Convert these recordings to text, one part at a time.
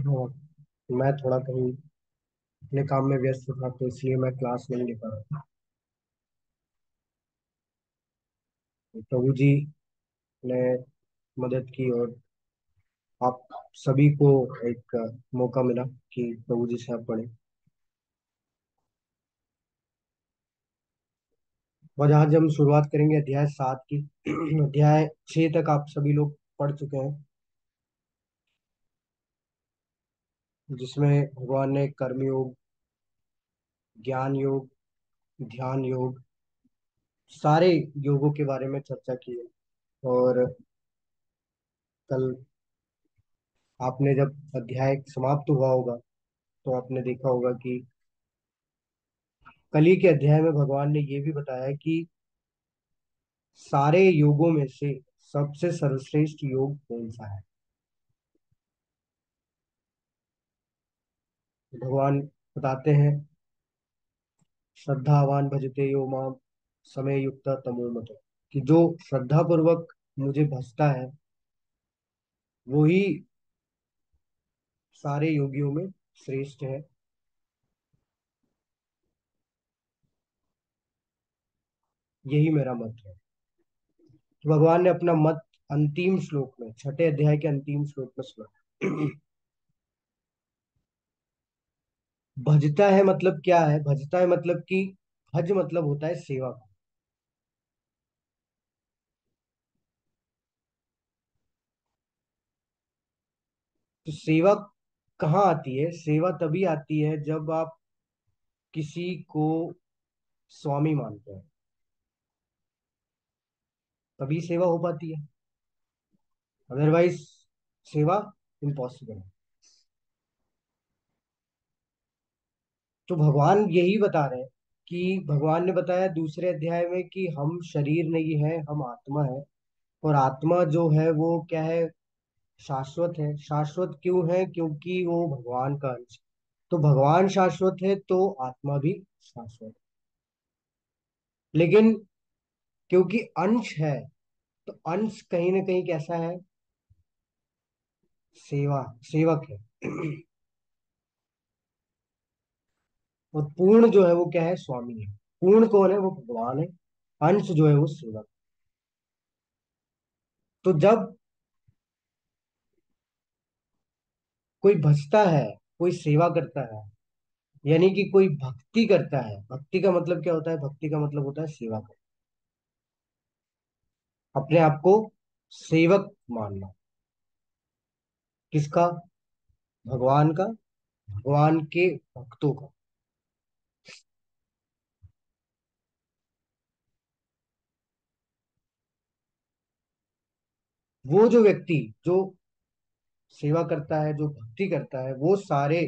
हाँ, मैं थोड़ा कहीं अपने काम में व्यस्त था तो इसलिए मैं क्लास नहीं ले पा रहा था। तो प्रभु जी ने मदद की और आप सभी को एक मौका मिला कि प्रभु जी से आप पढ़े। और आज हम शुरुआत करेंगे अध्याय 7 की। अध्याय 6 तक आप सभी लोग पढ़ चुके हैं, जिसमें भगवान ने कर्म योग, ज्ञान योग, ध्यान योग, सारे योगों के बारे में चर्चा की है। और कल आपने जब अध्याय समाप्त हुआ होगा तो आपने देखा होगा कि कल ही के अध्याय में भगवान ने ये भी बताया कि सारे योगों में से सबसे सर्वश्रेष्ठ योग कौन सा है। भगवान बताते हैं, श्रद्धावान भजते यो माम समय युक्त तमो मतो, कि जो श्रद्धा पूर्वक मुझे भजता है वो ही सारे योगियों में श्रेष्ठ है। यही मेरा मत है। तो भगवान ने अपना मत अंतिम श्लोक में, छठे अध्याय के अंतिम श्लोक में सुना। भजता है मतलब क्या है? भजता है मतलब कि भज मतलब होता है सेवा का। तो सेवा कहाँ आती है? सेवा तभी आती है जब आप किसी को स्वामी मानते हैं, तभी सेवा हो पाती है। अदरवाइज सेवा इम्पॉसिबल है। तो भगवान यही बता रहे हैं कि भगवान ने बताया दूसरे अध्याय में कि हम शरीर नहीं है, हम आत्मा है। और आत्मा जो है वो क्या है? शाश्वत है। शाश्वत क्यों है? क्योंकि वो भगवान का अंश है। तो भगवान शाश्वत है तो आत्मा भी शाश्वत है। लेकिन क्योंकि अंश है, तो अंश कहीं ना कहीं कैसा है? सेवा, सेवक है। और पूर्ण जो है वो क्या है? स्वामी है। पूर्ण कौन है? वो भगवान है। अंश जो है वो सेवक। तो जब कोई भजता है, कोई सेवा करता है, यानी कि कोई भक्ति करता है। भक्ति का मतलब क्या होता है? भक्ति का मतलब होता है सेवा करना, अपने आप को सेवक मानना। किसका? भगवान का, भगवान के भक्तों का। वो जो व्यक्ति जो सेवा करता है, जो भक्ति करता है, वो सारे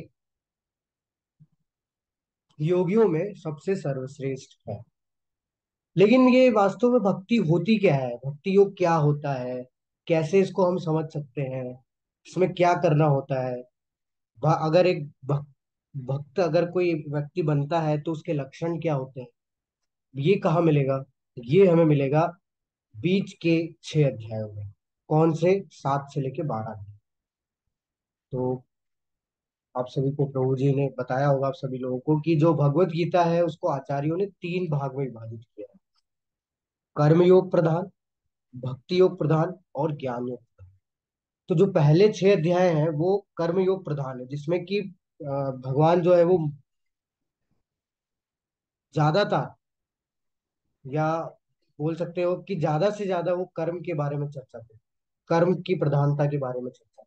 योगियों में सबसे सर्वश्रेष्ठ है। लेकिन ये वास्तव में भक्ति होती क्या है? भक्ति योग क्या होता है? कैसे इसको हम समझ सकते हैं? इसमें क्या करना होता है? अगर एक भक्त अगर कोई व्यक्ति बनता है तो उसके लक्षण क्या होते हैं? ये कहाँ मिलेगा? ये हमें मिलेगा बीच के 6 अध्यायों में। कौन से? 7 से लेके 12 तक। तो आप सभी को प्रभु जी ने बताया होगा, आप सभी लोगों को, कि जो भगवत गीता है उसको आचार्यों ने 3 भाग में विभाजित किया है: कर्म योग प्रधान, भक्ति योग प्रधान और ज्ञान योग प्रधान। तो जो पहले 6 अध्याय हैं वो कर्म योग प्रधान है, जिसमें कि भगवान जो है वो ज्यादातर, या बोल सकते हो कि ज्यादा से ज्यादा वो कर्म के बारे में चर्चा करते हैं। कर्म की प्रधानता के बारे में चर्चा।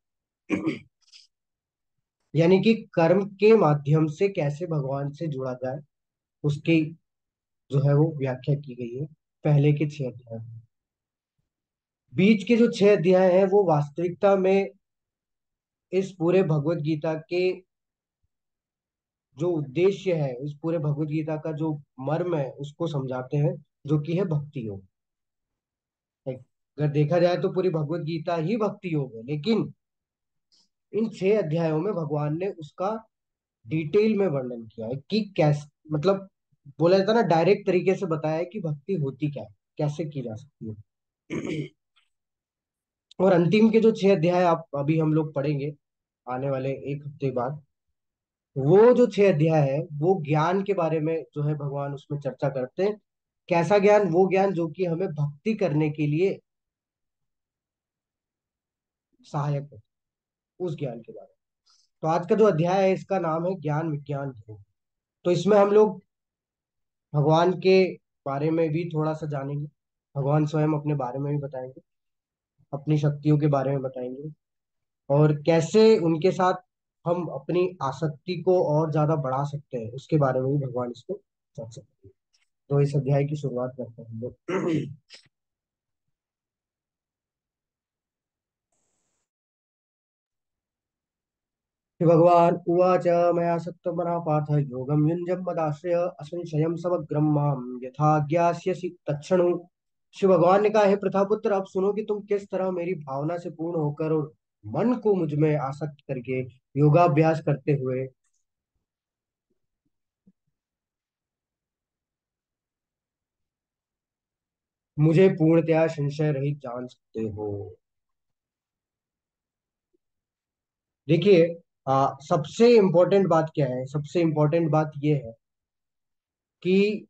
यानी कि कर्म के माध्यम से कैसे भगवान से जुड़ा जाए, उसकी जो है वो व्याख्या की गई है पहले के 6 अध्याय में। बीच के जो 6 अध्याय हैं वो वास्तविकता में इस पूरे भगवत गीता के जो उद्देश्य है, इस पूरे भगवत गीता का जो मर्म है उसको समझाते हैं, जो कि है भक्ति योग। अगर देखा जाए तो पूरी भगवत गीता ही भक्ति योग है, लेकिन इन 6 अध्यायों में भगवान ने उसका डिटेल में वर्णन किया है कि कैसे, मतलब बोला जाता है ना, डायरेक्ट तरीके से बताया है कि भक्ति होती क्या है, कैसे की जा सकती है। और अंतिम के जो 6 अध्याय आप अभी हम लोग पढ़ेंगे, आने वाले एक हफ्ते बाद, वो जो 6 अध्याय है वो ज्ञान के बारे में जो है भगवान उसमें चर्चा करते हैं। कैसा ज्ञान? वो ज्ञान जो कि हमें भक्ति करने के लिए सहायक है, उस ज्ञान के बारे में। तो आज का जो अध्याय है इसका नाम है ज्ञान विज्ञान ध्रुव। तो इसमें हम लोग भगवान के बारे में भी थोड़ा सा जानेंगे, भगवान स्वयं अपने बारे में भी बताएंगे, अपनी शक्तियों के बारे में बताएंगे, और कैसे उनके साथ हम अपनी आसक्ति को और ज्यादा बढ़ा सकते हैं उसके बारे में भी भगवान इसको चर्चा करेंगे। तो इस अध्याय की शुरुआत करते हैं हम लोग। श्री भगवान उवाच मया सत्त्वमनः पार्थ योगं युञ्जं मदाश्रय असंशयं समग्रं मां यथा ज्ञास्यसि तच्छृणु। श्री भगवान ने कहा, हे प्रथापुत्र, अब सुनो कि तुम किस तरह मेरी भावना से पूर्ण होकर और मन को मुझ में आसक्त करके योगाभ्यास करते हुए मुझे पूर्णतया संशय रहित जान सकते हो। देखिए, सबसे इम्पोर्टेंट बात क्या है? सबसे इम्पोर्टेंट बात यह है कि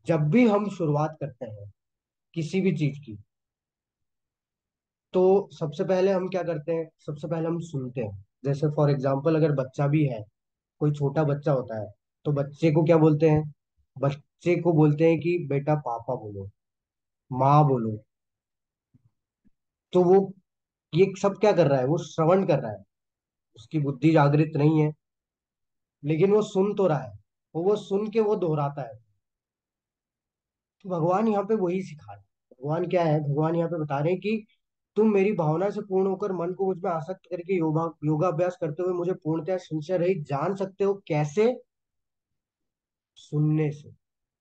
जब भी हम शुरुआत करते हैं किसी भी चीज की, तो सबसे पहले हम क्या करते हैं? सबसे पहले हम सुनते हैं। जैसे फॉर एग्जाम्पल, अगर बच्चा भी है, कोई छोटा बच्चा होता है, तो बच्चे को क्या बोलते हैं? बच्चे को बोलते हैं कि बेटा पापा बोलो, माँ बोलो। तो वो ये सब क्या कर रहा है? वो श्रवण कर रहा है, उसकी बुद्धि जागृत नहीं है, लेकिन वो सुन तो रहा है। वो सुन के वो दोहराता है। तो भगवान यहाँ पे वही सिखा रहे हैं। भगवान क्या है? भगवान यहाँ पे बता रहे हैं कि तुम मेरी भावना से पूर्ण होकर मन को मुझ में आसक्त करके योगाभ्यास करते हुए मुझे पूर्णतः संशय रहित जान सकते हो। कैसे? सुनने से।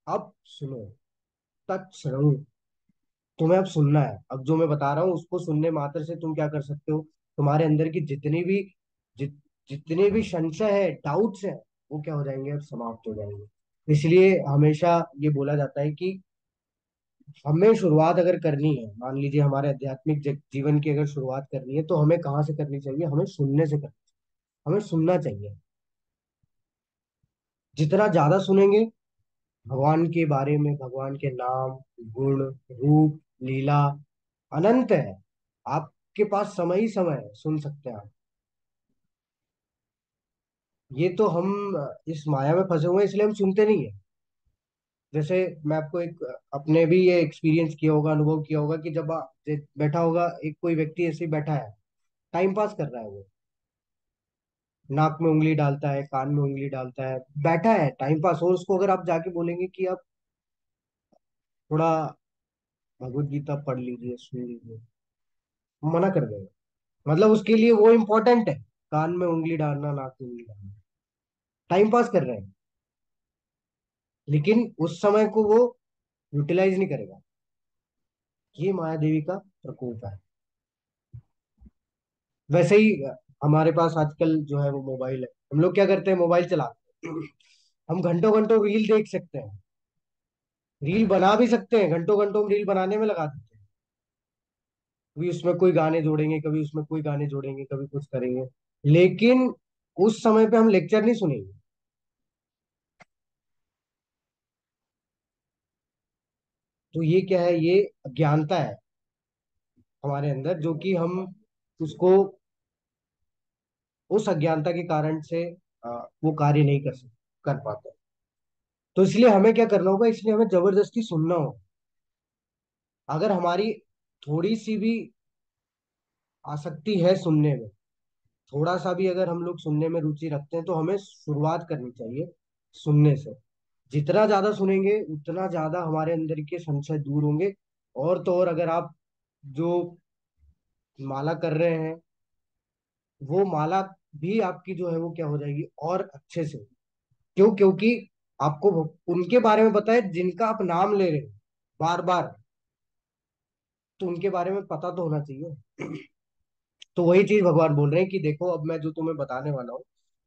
अब सुनो, तत्श्रवण। तुम्हें अब सुनना है। अब जो मैं बता रहा हूँ उसको सुनने मात्र से तुम क्या कर सकते हो? तुम्हारे अंदर की जितने भी संशय है, डाउट्स है, वो क्या हो जाएंगे? अब समाप्त हो जाएंगे। इसलिए हमेशा ये बोला जाता है कि हमें शुरुआत अगर करनी है, मान लीजिए हमारे आध्यात्मिक जीवन की अगर शुरुआत करनी है, तो हमें कहाँ से करनी चाहिए? हमें सुनने से करनी चाहिए। हमें सुनना चाहिए। जितना ज्यादा सुनेंगे भगवान के बारे में, भगवान के नाम, गुण, रूप, लीला अनंत है। आपके पास समय ही समय है, सुन सकते हैं आप। ये तो हम इस माया में फंसे हुए हैं, इसलिए हम सुनते नहीं है। जैसे मैं आपको एक अपने भी ये एक्सपीरियंस किया होगा, अनुभव किया होगा कि जब बैठा होगा एक कोई व्यक्ति ऐसे ही बैठा है, टाइम पास कर रहा है, वो नाक में उंगली डालता है, कान में उंगली डालता है, बैठा है टाइम पास। और उसको अगर आप जाके बोलेंगे कि आप थोड़ा भगवत गीता पढ़ लीजिए, सुन लीजिए, वो मना कर देगा। मतलब उसके लिए वो इम्पोर्टेंट है, कान में उंगली डालना, नाक में उंगली डालना। टाइम पास कर रहे हैं, लेकिन उस समय को वो यूटिलाइज नहीं करेगा। ये माया देवी का प्रकोप है। वैसे ही हमारे पास आजकल जो है वो मोबाइल है। हम लोग क्या करते हैं? मोबाइल चलाते हैं। हम घंटों घंटों रील देख सकते हैं, रील बना भी सकते हैं, घंटों घंटों रील बनाने में लगा देते हैं। कभी उसमें कोई गाने जोड़ेंगे, कभी उसमें कोई गाने जोड़ेंगे, कभी कुछ करेंगे, लेकिन उस समय पे हम लेक्चर नहीं सुनेंगे। तो ये क्या है? ये अज्ञानता है हमारे अंदर, जो कि हम उसको उस अज्ञानता के कारण से वो कार्य नहीं कर पाते। तो इसलिए हमें क्या करना होगा? इसलिए हमें जबरदस्ती सुनना होगा। अगर हमारी थोड़ी सी भी आसक्ति है सुनने में, थोड़ा सा भी अगर हम लोग सुनने में रुचि रखते हैं, तो हमें शुरुआत करनी चाहिए सुनने से। जितना ज्यादा सुनेंगे उतना ज्यादा हमारे अंदर के संशय दूर होंगे। और तो और, अगर आप जो माला कर रहे हैं, वो माला भी आपकी जो है वो क्या हो जाएगी? और अच्छे से। क्यों? क्योंकि आपको उनके बारे में पता है जिनका आप नाम ले रहे हैं बार बार, तो उनके बारे में पता तो होना चाहिए। तो वही चीज भगवान बोल रहे हैं कि देखो, अब मैं जो तुम्हें बताने वाला हूँ,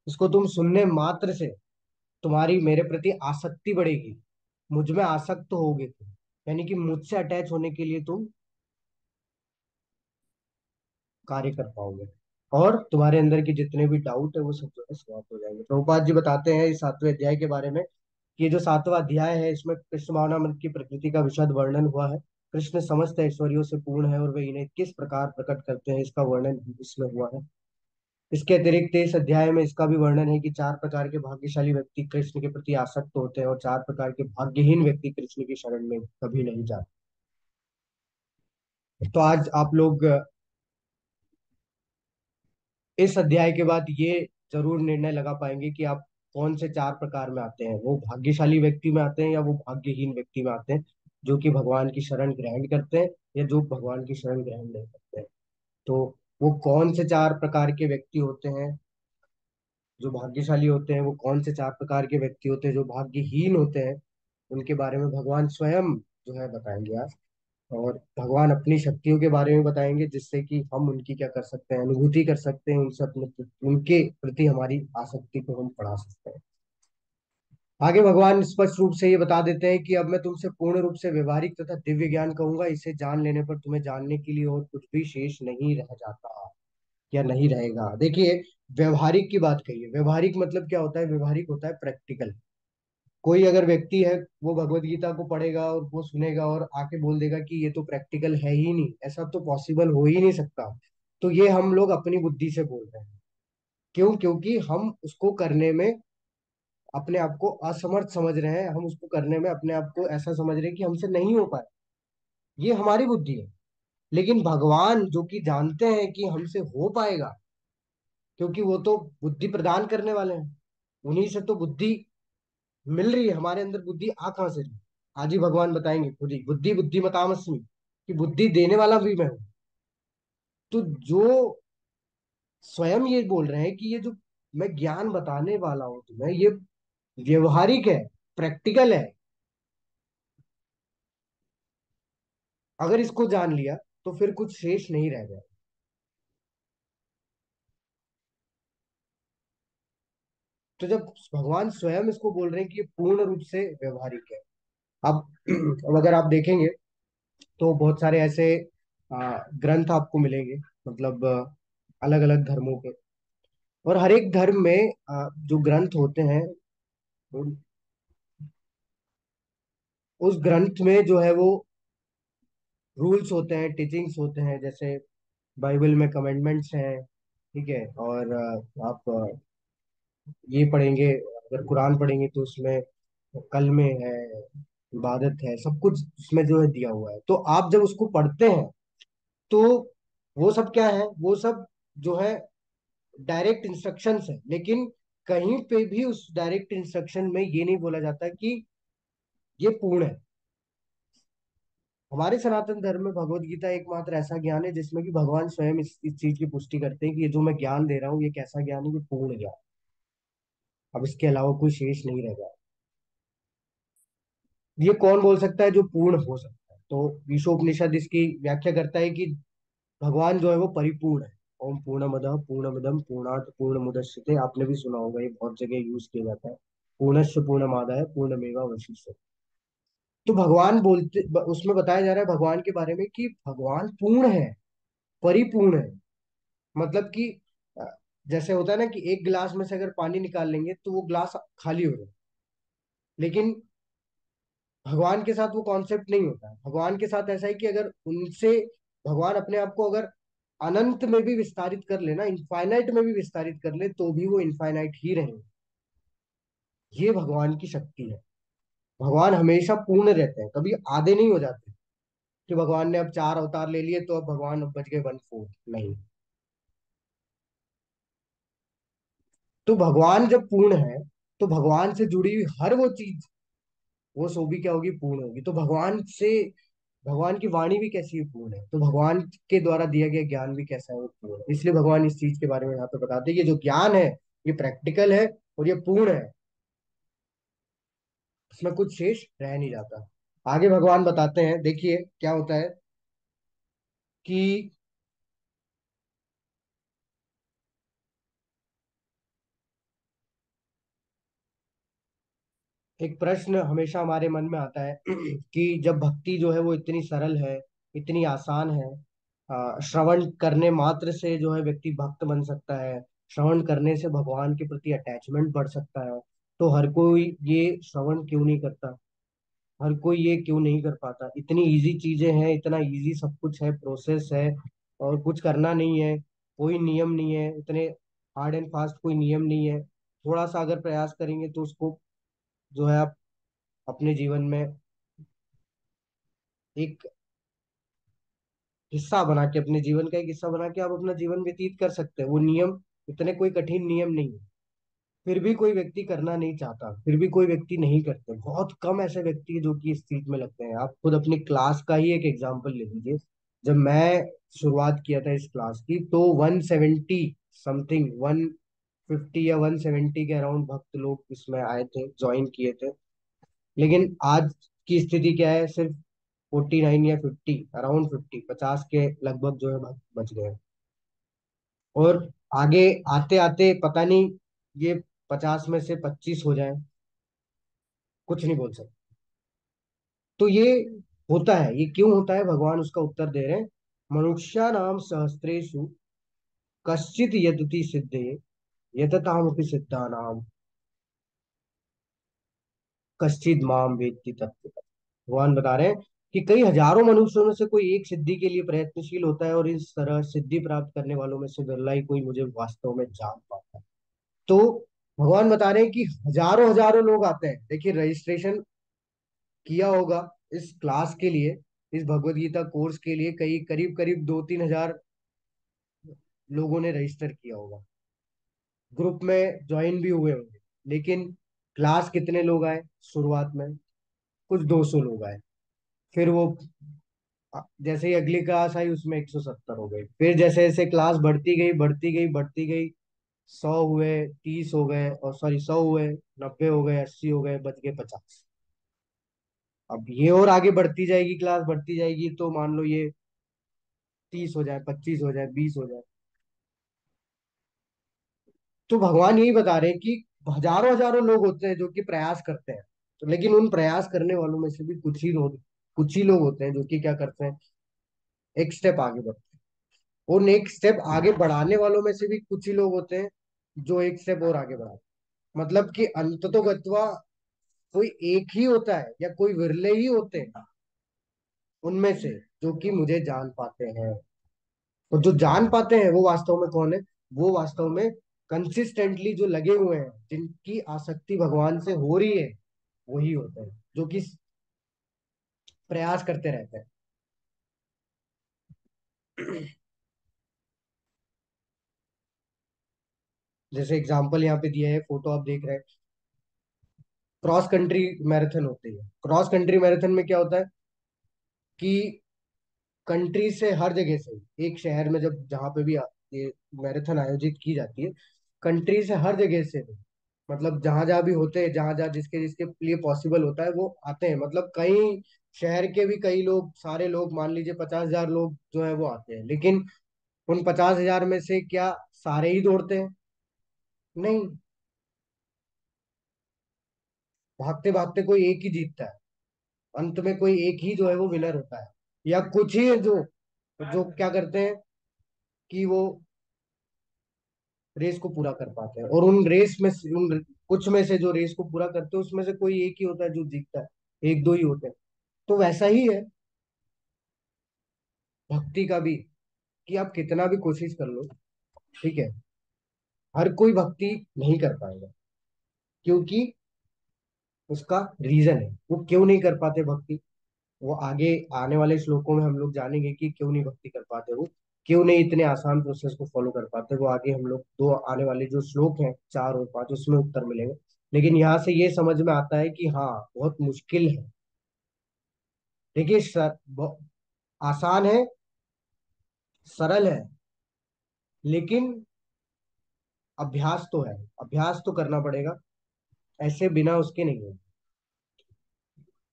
इसको तुम सुनने मात्र से तुम्हारी मेरे प्रति आसक्ति बढ़ेगी, मुझ में आसक्त होगे तुम, यानी कि मुझसे अटैच होने के लिए तुम कार्य कर पाओगे। और तुम्हारे अंदर के जितने भी डाउट है वो सब जो है समाप्त हो जाएंगे। प्रभुपाद जी बताते हैं इस 7वें अध्याय के बारे में कि ये जो 7वां अध्याय है इसमें कृष्ण भावनामृत की प्रकृति का विशद वर्णन हुआ है। कृष्ण समस्त ऐश्वर्यों से पूर्ण है और वे इन्हें किस प्रकार प्रकट करते हैं इसका वर्णन इसमें हुआ है। इसके अतिरिक्त इस अध्याय में इसका भी वर्णन है कि 4 प्रकार के भाग्यशाली व्यक्ति कृष्ण के प्रति आसक्त होते हैं और 4 प्रकार के भाग्यहीन व्यक्ति कृष्ण की शरण में कभी नहीं जाते। तो आज आप लोग इस अध्याय के बाद ये जरूर निर्णय लगा पाएंगे कि आप कौन से 4 प्रकार में आते हैं, वो भाग्यशाली व्यक्ति में आते हैं या वो भाग्यहीन व्यक्ति में आते हैं, जो कि भगवान की शरण ग्रहण करते हैं या जो भगवान की शरण ग्रहण नहीं करते हैं। तो वो कौन से 4 प्रकार के व्यक्ति होते हैं जो भाग्यशाली होते हैं, वो कौन से 4 प्रकार के व्यक्ति होते हैं जो भाग्यहीन होते हैं, उनके बारे में भगवान स्वयं जो है बताएंगे आज। और भगवान अपनी शक्तियों के बारे में बताएंगे जिससे कि हम उनकी क्या कर सकते हैं, अनुभूति कर सकते हैं, उनसे अपने उनके प्रति हमारी आसक्ति को हम बढ़ा सकते हैं। आगे भगवान स्पष्ट रूप से ये बता देते हैं कि अब मैं तुमसे पूर्ण रूप से व्यवहारिक तथा दिव्य ज्ञान कहूंगा, इसे जान लेने पर तुम्हें जानने के लिए और कुछ भी शेष नहीं रह जाता या नहीं रहेगा। देखिए, व्यवहारिक की बात कही है। व्यवहारिक मतलब क्या होता है? व्यवहारिक होता है प्रैक्टिकल। कोई अगर व्यक्ति है वो भगवत गीता को पढ़ेगा और वो सुनेगा और आके बोल देगा कि ये तो प्रैक्टिकल है ही नहीं, ऐसा तो पॉसिबल हो ही नहीं सकता, तो ये हम लोग अपनी बुद्धि से बोल रहे हैं। क्यों? क्योंकि हम उसको करने में अपने आप को असमर्थ समझ रहे हैं, हम उसको करने में अपने आप को ऐसा समझ रहे हैं कि हमसे नहीं हो पाए। ये हमारी बुद्धि है। लेकिन भगवान जो कि जानते हैं कि हमसे हो पाएगा, क्योंकि वो तो बुद्धि प्रदान करने वाले हैं, उन्हीं से तो बुद्धि मिल रही है। हमारे अंदर बुद्धि आ कहां से रही? आज ही भगवान बताएंगे खुद ही, बुद्धि बुद्धि मतामस्मि, कि बुद्धि देने वाला भी मैं हूं। तो जो स्वयं ये बोल रहे हैं कि ये जो मैं ज्ञान बताने वाला हूं तुम्हें, ये व्यवहारिक है, प्रैक्टिकल है। अगर इसको जान लिया तो फिर कुछ शेष नहीं रह गया। तो जब भगवान स्वयं इसको बोल रहे हैं कि ये पूर्ण रूप से व्यवहारिक है। अब अब अगर आप देखेंगे तो बहुत सारे ऐसे ग्रंथ आपको मिलेंगे, मतलब अलग अलग धर्मों के। और हर एक धर्म में जो ग्रंथ होते हैं, उस ग्रंथ में जो है वो रूल्स होते हैं, टीचिंग्स होते हैं। जैसे बाइबल में कमेंडमेंट्स हैं, ठीक है। और आप ये पढ़ेंगे, अगर कुरान पढ़ेंगे तो उसमें कलमे है, इबादत है, सब कुछ उसमें जो है दिया हुआ है। तो आप जब उसको पढ़ते हैं तो वो सब क्या है? वो सब जो है डायरेक्ट इंस्ट्रक्शंस है। लेकिन कहीं पे भी उस डायरेक्ट इंस्ट्रक्शन में ये नहीं बोला जाता कि ये पूर्ण है। हमारे सनातन धर्म में भगवत गीता एकमात्र ऐसा ज्ञान है जिसमें कि भगवान स्वयं इस चीज की पुष्टि करते हैं कि ये जो मैं ज्ञान दे रहा हूँ ये कैसा ज्ञान है? ये पूर्ण ज्ञान। अब इसके अलावा कोई शेष नहीं रह गया। ये कौन बोल सकता है जो पूर्ण हो सकता है? तो ईशोपनिषद इसकी व्याख्या करता है कि भगवान जो है वो परिपूर्ण है। ओम पूर्णमदः पूर्णमिदं पूर्णात् पूर्णमुदच्यते, आपने भी सुना होगा, ये बहुत जगह यूज किया जाता है। पूर्णस्य पूर्णमादाय पूर्णमेवावशिष्यते। तो भगवान बोलते, उसमें बताया जा रहा है भगवान के बारे में कि भगवान पूर्ण है, परिपूर्ण है। मतलब कि अ, जैसे होता है ना कि एक गिलास में से अगर पानी निकाल लेंगे तो वो गिलास खाली हो जाए। लेकिन भगवान के साथ वो कॉन्सेप्ट नहीं होता है। भगवान के साथ ऐसा है कि अगर उनसे भगवान अपने आप को अगर अनंत में भी विस्तारित कर लेना, इनफाइनाइट में भी विस्तारित कर ले, तो भी वो इनफाइनाइट ही रहेंगे। ये भगवान की शक्ति है। भगवान हमेशा पूर्ण रहते हैं, कभी आधे नहीं हो जाते कि भगवान ने अब 4 अवतार ले लिए तो अब भगवान अब बच गए 1/4, नहीं। तो भगवान जब पूर्ण है तो भगवान से जुड़ी हुई हर वो चीज, वो सो भी क्या होगी? पूर्ण होगी। तो भगवान से, भगवान की वाणी भी कैसी है? पूर्ण है। तो भगवान के द्वारा दिया गया ज्ञान भी कैसा है? वो पूर्ण है। इसलिए भगवान इस चीज के बारे में यहाँ पे बताते हैं कि ये जो ज्ञान है ये प्रैक्टिकल है और ये पूर्ण है, इसमें कुछ शेष रह नहीं जाता। आगे भगवान बताते हैं, देखिए क्या होता है कि एक प्रश्न हमेशा हमारे मन में आता है कि जब भक्ति जो है वो इतनी सरल है, इतनी आसान है, श्रवण करने मात्र से जो है व्यक्ति भक्त बन सकता है, श्रवण करने से भगवान के प्रति अटैचमेंट बढ़ सकता है। तो हर कोई ये श्रवण क्यों नहीं करता, हर कोई ये क्यों नहीं कर पाता? इतनी इजी चीजें हैं, इतना इजी सब कुछ है, प्रोसेस है, और कुछ करना नहीं है, कोई नियम नहीं है, इतने हार्ड एंड फास्ट कोई नियम नहीं है। थोड़ा सा अगर प्रयास करेंगे तो उसको जो है आप अपने जीवन में एक हिस्सा बना के, अपने जीवन का एक हिस्सा बना के आप अपना जीवन व्यतीत कर सकते हैं। वो नियम इतने कोई कठिन नियम नहीं है। फिर भी कोई व्यक्ति करना नहीं चाहता, फिर भी कोई व्यक्ति नहीं करते, बहुत कम ऐसे व्यक्ति हैं जो कि इस चीज में लगते हैं। आप खुद अपनी क्लास का ही एक एग्जांपल ले लीजिए। जब मैं शुरुआत किया था इस क्लास की तो 170 समथिंग, 150 या 170 के अराउंड भक्त लोग इसमें आए थे, ज्वाइन किए थे। लेकिन आज की स्थिति क्या है? सिर्फ 49 या 50, अराउंड 50, 50 के लगभग जो है भक्त बच गए। और आगे आते आते पता नहीं ये 50 में से 25 हो जाए, कुछ नहीं बोल सकते। तो ये होता है, ये क्यों होता है? भगवान उसका उत्तर दे रहे हैं। मनुष्याणाम सहस्रेषु कश्चित यदति सिद्धे यततामपि सिद्धानाम कश्चित माम वेत्ति तत्त्वतः। भगवान बता रहे हैं कि कई हजारों मनुष्यों में से कोई एक सिद्धि के लिए प्रयत्नशील होता है, और इस तरह सिद्धि प्राप्त करने वालों में से बिरला ही कोई मुझे वास्तव में जान पाता है। तो भगवान बता रहे हैं कि हजारों हजारों लोग आते हैं। देखिए, रजिस्ट्रेशन किया होगा इस क्लास के लिए, इस भगवत गीता कोर्स के लिए कई करीब करीब 2-3 हजार लोगों ने रजिस्टर किया होगा, ग्रुप में ज्वाइन भी हुए होंगे। लेकिन क्लास कितने लोग आए? शुरुआत में कुछ 200 लोग आए। फिर वो जैसे ही अगली क्लास आई उसमें 170 हो गए। फिर जैसे जैसे क्लास बढ़ती गई बढ़ती गई बढ़ती गई, 100 हुए, 30 हो गए, और सॉरी 100 हुए, 90 हो गए, 80 हो गए, बच गए 50। अब ये और आगे बढ़ती जाएगी, क्लास बढ़ती जाएगी, तो मान लो ये 30 हो जाए, 25 हो जाए, 20 हो जाए। तो भगवान यही बता रहे हैं कि हजारों हजारों लोग होते हैं जो कि प्रयास करते हैं, तो लेकिन उन प्रयास करने वालों में से भी कुछ ही लोग होते हैं जो कि क्या करते हैं, एक स्टेप आगे बढ़ते हैं। उन एक स्टेप आगे बढ़ाने वालों में से भी कुछ ही लोग होते हैं जो एक स्टेप और आगे बढ़ाते हैं। मतलब कि अंततोगत्वा कोई एक ही होता है, या कोई विरले ही होते हैं उनमें से जो कि मुझे जान पाते हैं। और जो जान पाते हैं वो वास्तव में कौन है? वो वास्तव में कंसिस्टेंटली जो लगे हुए हैं, जिनकी आसक्ति भगवान से हो रही है, वही होते हैं जो कि प्रयास करते रहते हैं। जैसे एग्जाम्पल यहाँ पे दिया है, फोटो आप देख रहे हैं, क्रॉस कंट्री मैराथन होती है। क्रॉस कंट्री मैराथन में क्या होता है कि कंट्री से, हर जगह से, एक शहर में जब जहाँ पे भी ये मैराथन आयोजित की जाती है, कंट्री से हर जगह से, मतलब जहां जहां भी होते हैं, जहां जहां जिसके जिसके लिए पॉसिबल होता है वो आते हैं। मतलब कई शहर के भी कई लोग, सारे लोग, मान लीजिए 50,000 लोग जो है वो आते हैं। लेकिन उन 50,000 में से क्या सारे ही दौड़ते हैं? नहीं, भागते भागते कोई एक ही जीतता है, अंत में कोई एक ही जो है वो विनर होता है। या कुछ ही है जो जो क्या करते हैं कि वो रेस को पूरा कर पाते हैं, और उन रेस में से, उन कुछ में से जो रेस को पूरा करते हैं उसमें से कोई एक ही होता है जो जीतता है, एक दो ही होते हैं। तो वैसा ही है भक्ति का भी, कि आप कितना भी कोशिश कर लो, ठीक है, हर कोई भक्ति नहीं कर पाएगा। क्योंकि उसका रीजन है, वो क्यों नहीं कर पाते भक्ति। वो आगे आने वाले श्लोकों में हम लोग जानेंगे कि क्यों नहीं भक्ति कर पाते, वो क्यों नहीं इतने आसान प्रोसेस को फॉलो कर पाते। वो आगे हम लोग दो आने वाले जो श्लोक हैं, 4 और 5, उसमें उत्तर मिलेंगे। लेकिन यहाँ से ये समझ में आता है कि हाँ, बहुत मुश्किल है। देखिए आसान है, सरल है, लेकिन अभ्यास तो है, अभ्यास तो करना पड़ेगा, ऐसे बिना उसके नहीं है।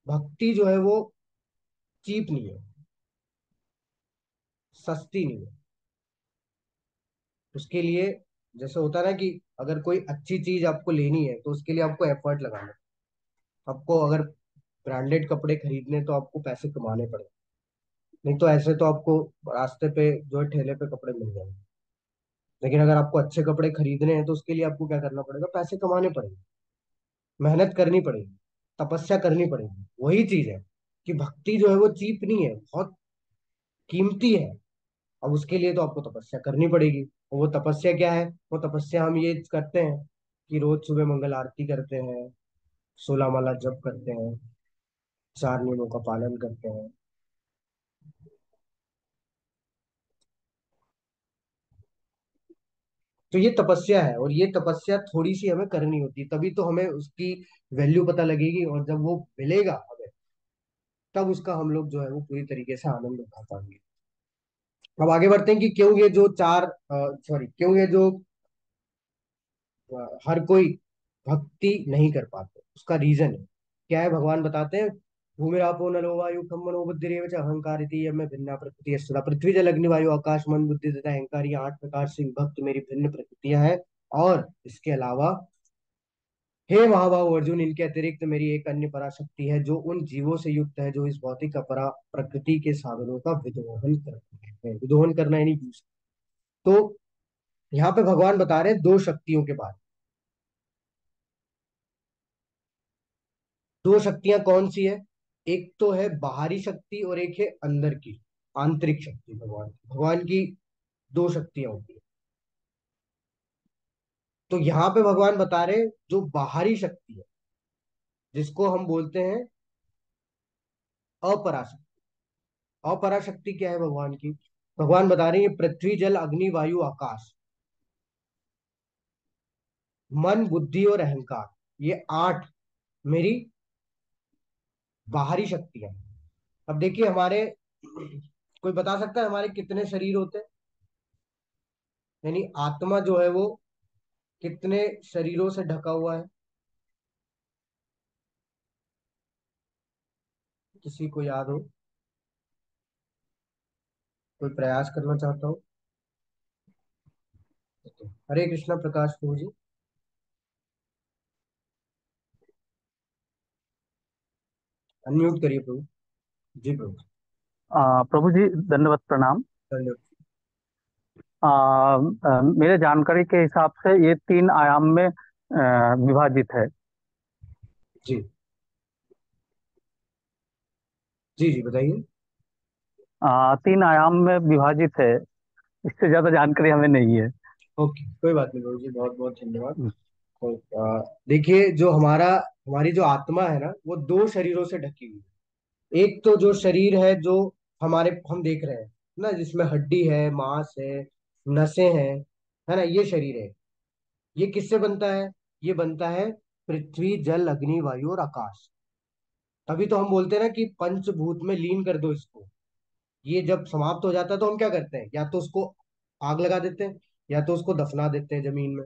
भक्ति जो है वो चीप नहीं है, सस्ती नहीं है। उसके लिए जैसे होता है ना कि अगर कोई अच्छी चीज आपको लेनी है तो उसके लिए आपको एफर्ट लगाना है। आपको अगर ब्रांडेड कपड़े खरीदने तो आपको पैसे कमाने पड़े। नहीं तो ऐसे तो आपको रास्ते पे जो है ठेले पे कपड़े मिल जाएंगे, लेकिन अगर आपको अच्छे कपड़े खरीदने हैं तो उसके लिए आपको क्या करना पड़ेगा, पैसे कमाने पड़ेंगे, मेहनत करनी पड़ेगी, तपस्या करनी पड़ेगी। वही चीज है कि भक्ति जो है वो चीप नहीं है, बहुत कीमती है। अब उसके लिए तो आपको तपस्या करनी पड़ेगी। और वो तपस्या क्या है? वो तपस्या हम ये करते हैं कि रोज सुबह मंगल आरती करते हैं, 16 माला जप करते हैं, 4 नियमों का पालन करते हैं। तो ये तपस्या है, और ये तपस्या थोड़ी सी हमें करनी होती है, तभी तो हमें उसकी वैल्यू पता लगेगी, और जब वो मिलेगा हमें, तब उसका हम लोग जो है वो पूरी तरीके से आनंद उठा पाएंगे। अब आगे बढ़ते हैं कि क्यों ये जो चार, सॉरी, क्यों ये जो हर कोई भक्ति नहीं कर पाते, उसका रीजन है क्या है, भगवान बताते हैं। भूमिरापो नलो वायु खम मनो बुद्धि रेवच अहंकार इति यम में भिन्ना प्रकृति सदा पृथ्वी जल अग्नि वायु आकाश मन बुद्धि तथा अहंकार, ये 8 प्रकार से विभक्त मेरी भिन्न प्रकृतियां हैं। और इसके अलावा हे महाबाहु अर्जुन, इनके अतिरिक्त मेरी एक अन्य पराशक्ति है, जो उन जीवों से युक्त है जो इस भौतिक अपरा प्रकृति के साधनों का विदोहन करते हैं। विदोहन करना यानी यूज। तो यहाँ पे भगवान बता रहे हैं दो शक्तियों के बारे में। दो शक्तियां कौन सी है? एक तो है बाहरी शक्ति और एक है अंदर की, आंतरिक शक्ति। भगवान की दो शक्तियां होती है। तो यहाँ पे भगवान बता रहे हैं जो बाहरी शक्ति है, जिसको हम बोलते हैं अपराशक्ति। अपराशक्ति क्या है भगवान की? भगवान बता रहे हैं ये पृथ्वी जल अग्नि वायु आकाश, मन बुद्धि और अहंकार, ये 8 मेरी बाहरी शक्तियां हैं। अब देखिए हमारे कोई बता सकता है हमारे कितने शरीर होते हैं? यानी आत्मा जो है वो कितने शरीरों से ढका हुआ है? किसी को याद हो? कोई प्रयास करना चाहता हो? हरे कृष्णा प्रकाश प्रभु जी। अनम्यूट करिए प्रभु। जी प्रभु। प्रभु जी, दंडवत प्रणाम। धन्यवाद। मेरे जानकारी के हिसाब से ये 3 आयाम में विभाजित है। जी जी जी बताइए। 3 आयाम में विभाजित है। इससे ज्यादा जानकारी हमें नहीं है। ओके, कोई बात नहीं प्रभु जी, बहुत बहुत धन्यवाद। तो देखिए जो हमारी जो आत्मा है ना, वो दो शरीरों से ढकी हुई है। एक तो जो शरीर है जो हम देख रहे हैं ना, जिसमें हड्डी है, मांस है, नसें हैं, है ना, ये शरीर है। ये किससे बनता है? ये बनता है पृथ्वी जल अग्नि वायु और आकाश। तभी तो हम बोलते हैं ना कि पंचभूत में लीन कर दो इसको। ये जब समाप्त हो जाता है तो हम क्या करते हैं, या तो उसको आग लगा देते हैं, या तो उसको दफना देते हैं जमीन में।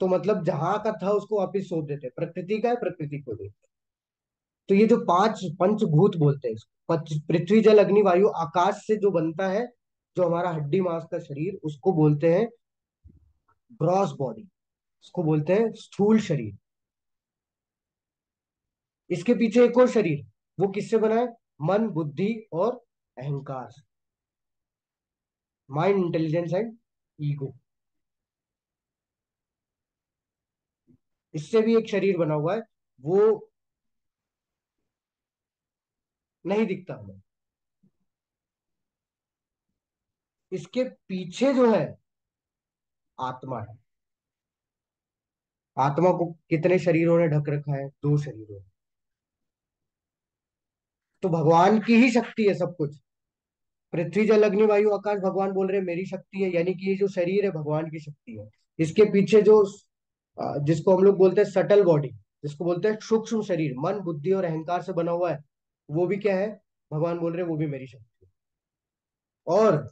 तो मतलब जहां का था उसको वापिस सौंप देते हैं, प्रकृति का है प्रकृति को देते हैं। तो ये जो पांच पंचभूत बोलते हैं इसको, पृथ्वी जल अग्नि वायु आकाश से जो बनता है, जो हमारा हड्डी मांस का शरीर, उसको बोलते हैं ग्रॉस बॉडी, इसको बोलते हैं स्थूल शरीर। इसके पीछे एक और शरीर, वो किससे बना है? मन बुद्धि और अहंकार, माइंड इंटेलिजेंस एंड ईगो। इससे भी एक शरीर बना हुआ है, वो नहीं दिखता हमें। इसके पीछे जो है आत्मा है। आत्मा को कितने शरीरों ने ढक रखा है? दो शरीरों ने। तो भगवान की ही शक्ति है सब कुछ। पृथ्वी जल अग्नि वायु आकाश, भगवान बोल रहे हैं मेरी शक्ति है, यानी कि ये जो शरीर है भगवान की शक्ति है। इसके पीछे जो जिसको हम लोग बोलते हैं सटल बॉडी, जिसको बोलते हैं सूक्ष्म शरीर, मन बुद्धि और अहंकार से बना हुआ है, वो भी क्या है? भगवान बोल रहे हैं वो भी मेरी शक्ति है। और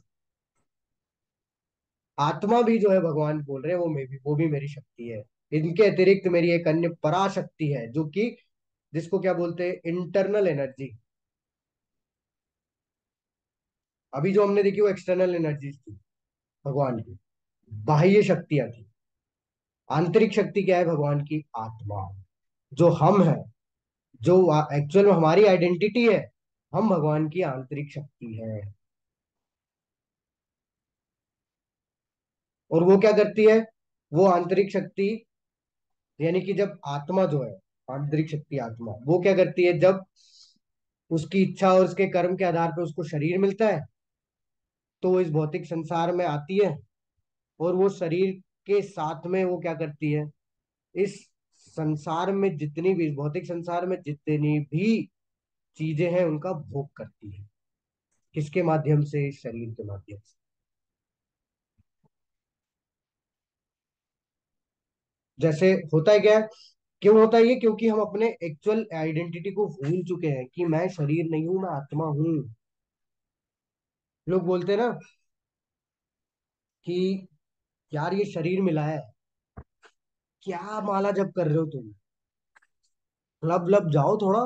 आत्मा भी जो है भगवान बोल रहे हैं वो भी मेरी शक्ति है। इनके अतिरिक्त मेरी एक अन्य पराशक्ति है, जो कि जिसको क्या बोलते हैं, इंटरनल एनर्जी। अभी जो हमने देखी वो एक्सटर्नल एनर्जीज थी भगवान की, बाह्य शक्तियां थी। आंतरिक शक्ति क्या है भगवान की? आत्मा, जो हम है, जो एक्चुअल में हमारी आइडेंटिटी है, हम भगवान की आंतरिक शक्ति है। और वो क्या करती है? वो आंतरिक शक्ति, यानी कि जब आत्मा जो है, आंतरिक शक्ति आत्मा, वो क्या करती है? जब उसकी इच्छा और उसके कर्म के आधार पर उसको शरीर मिलता है, तो वो इस भौतिक संसार में आती है। और वो शरीर के साथ में वो क्या करती है? इस संसार में जितनी भी, इस भौतिक संसार में जितनी भी चीजें हैं उनका भोग करती है। किसके माध्यम से? इस शरीर के माध्यम से। जैसे होता है क्या है? क्यों होता है ये? क्योंकि हम अपने एक्चुअल आइडेंटिटी को भूल चुके हैं कि मैं शरीर नहीं हूं, मैं आत्मा हूं। लोग बोलते हैं ना कि यार ये शरीर मिला है, क्या माला जप कर रहे हो तुम? क्लब लब जाओ, थोड़ा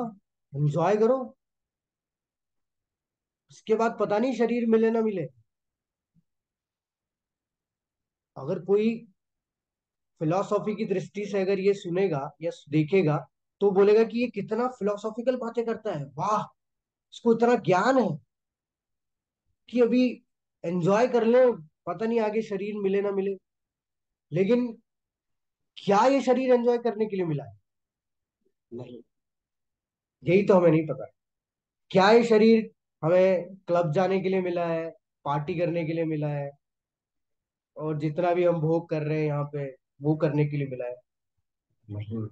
एंजॉय करो। इसके बाद पता नहीं शरीर मिले ना मिले। अगर कोई फिलॉसफी की दृष्टि से अगर ये सुनेगा या देखेगा, तो बोलेगा कि ये कितना फिलोसॉफिकल बातें करता है, वाह, इसको इतना ज्ञान है कि अभी एंजॉय कर ले, पता नहीं आगे शरीर मिले ना मिले। लेकिन क्या ये शरीर एंजॉय करने के लिए मिला है? नहीं। यही तो हमें नहीं पता। क्या ये शरीर हमें क्लब जाने के लिए मिला है, पार्टी करने के लिए मिला है, और जितना भी हम भोग कर रहे हैं यहाँ पे, वो करने के लिए मिला है? नहीं।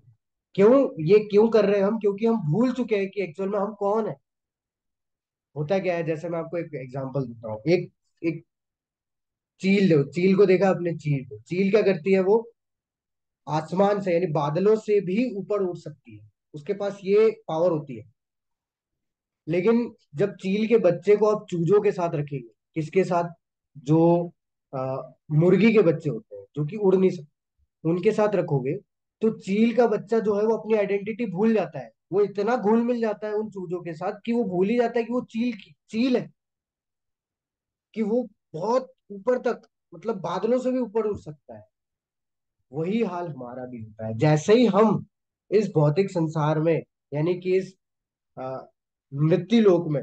क्यों? ये क्यों कर रहे हैं हम? क्योंकि हम भूल चुके हैं कि एक्चुअल में हम कौन है। होता क्या है, जैसे मैं आपको एक एग्जांपल देता हूँ। एक एक चील, चील को देखा आपने? चील को, चील क्या करती है? वो आसमान से यानी बादलों से भी ऊपर उड़ सकती है। उसके पास ये पावर होती है। लेकिन जब चील के बच्चे को आप चूजों के साथ रखेंगे, किसके साथ? जो मुर्गी के बच्चे होते हैं जो कि उड़ नहीं सकते, उनके साथ रखोगे, तो चील का बच्चा जो है वो अपनी आइडेंटिटी भूल जाता है। वो इतना घुल मिल जाता है उन चूजों के साथ कि वो भूल ही जाता है कि वो चील है, कि वो बहुत ऊपर तक, मतलब बादलों से भी ऊपर उड़ सकता है। वही हाल हमारा भी होता है। जैसे ही हम इस भौतिक संसार में, यानी कि इस अ, मृत्यु लोक में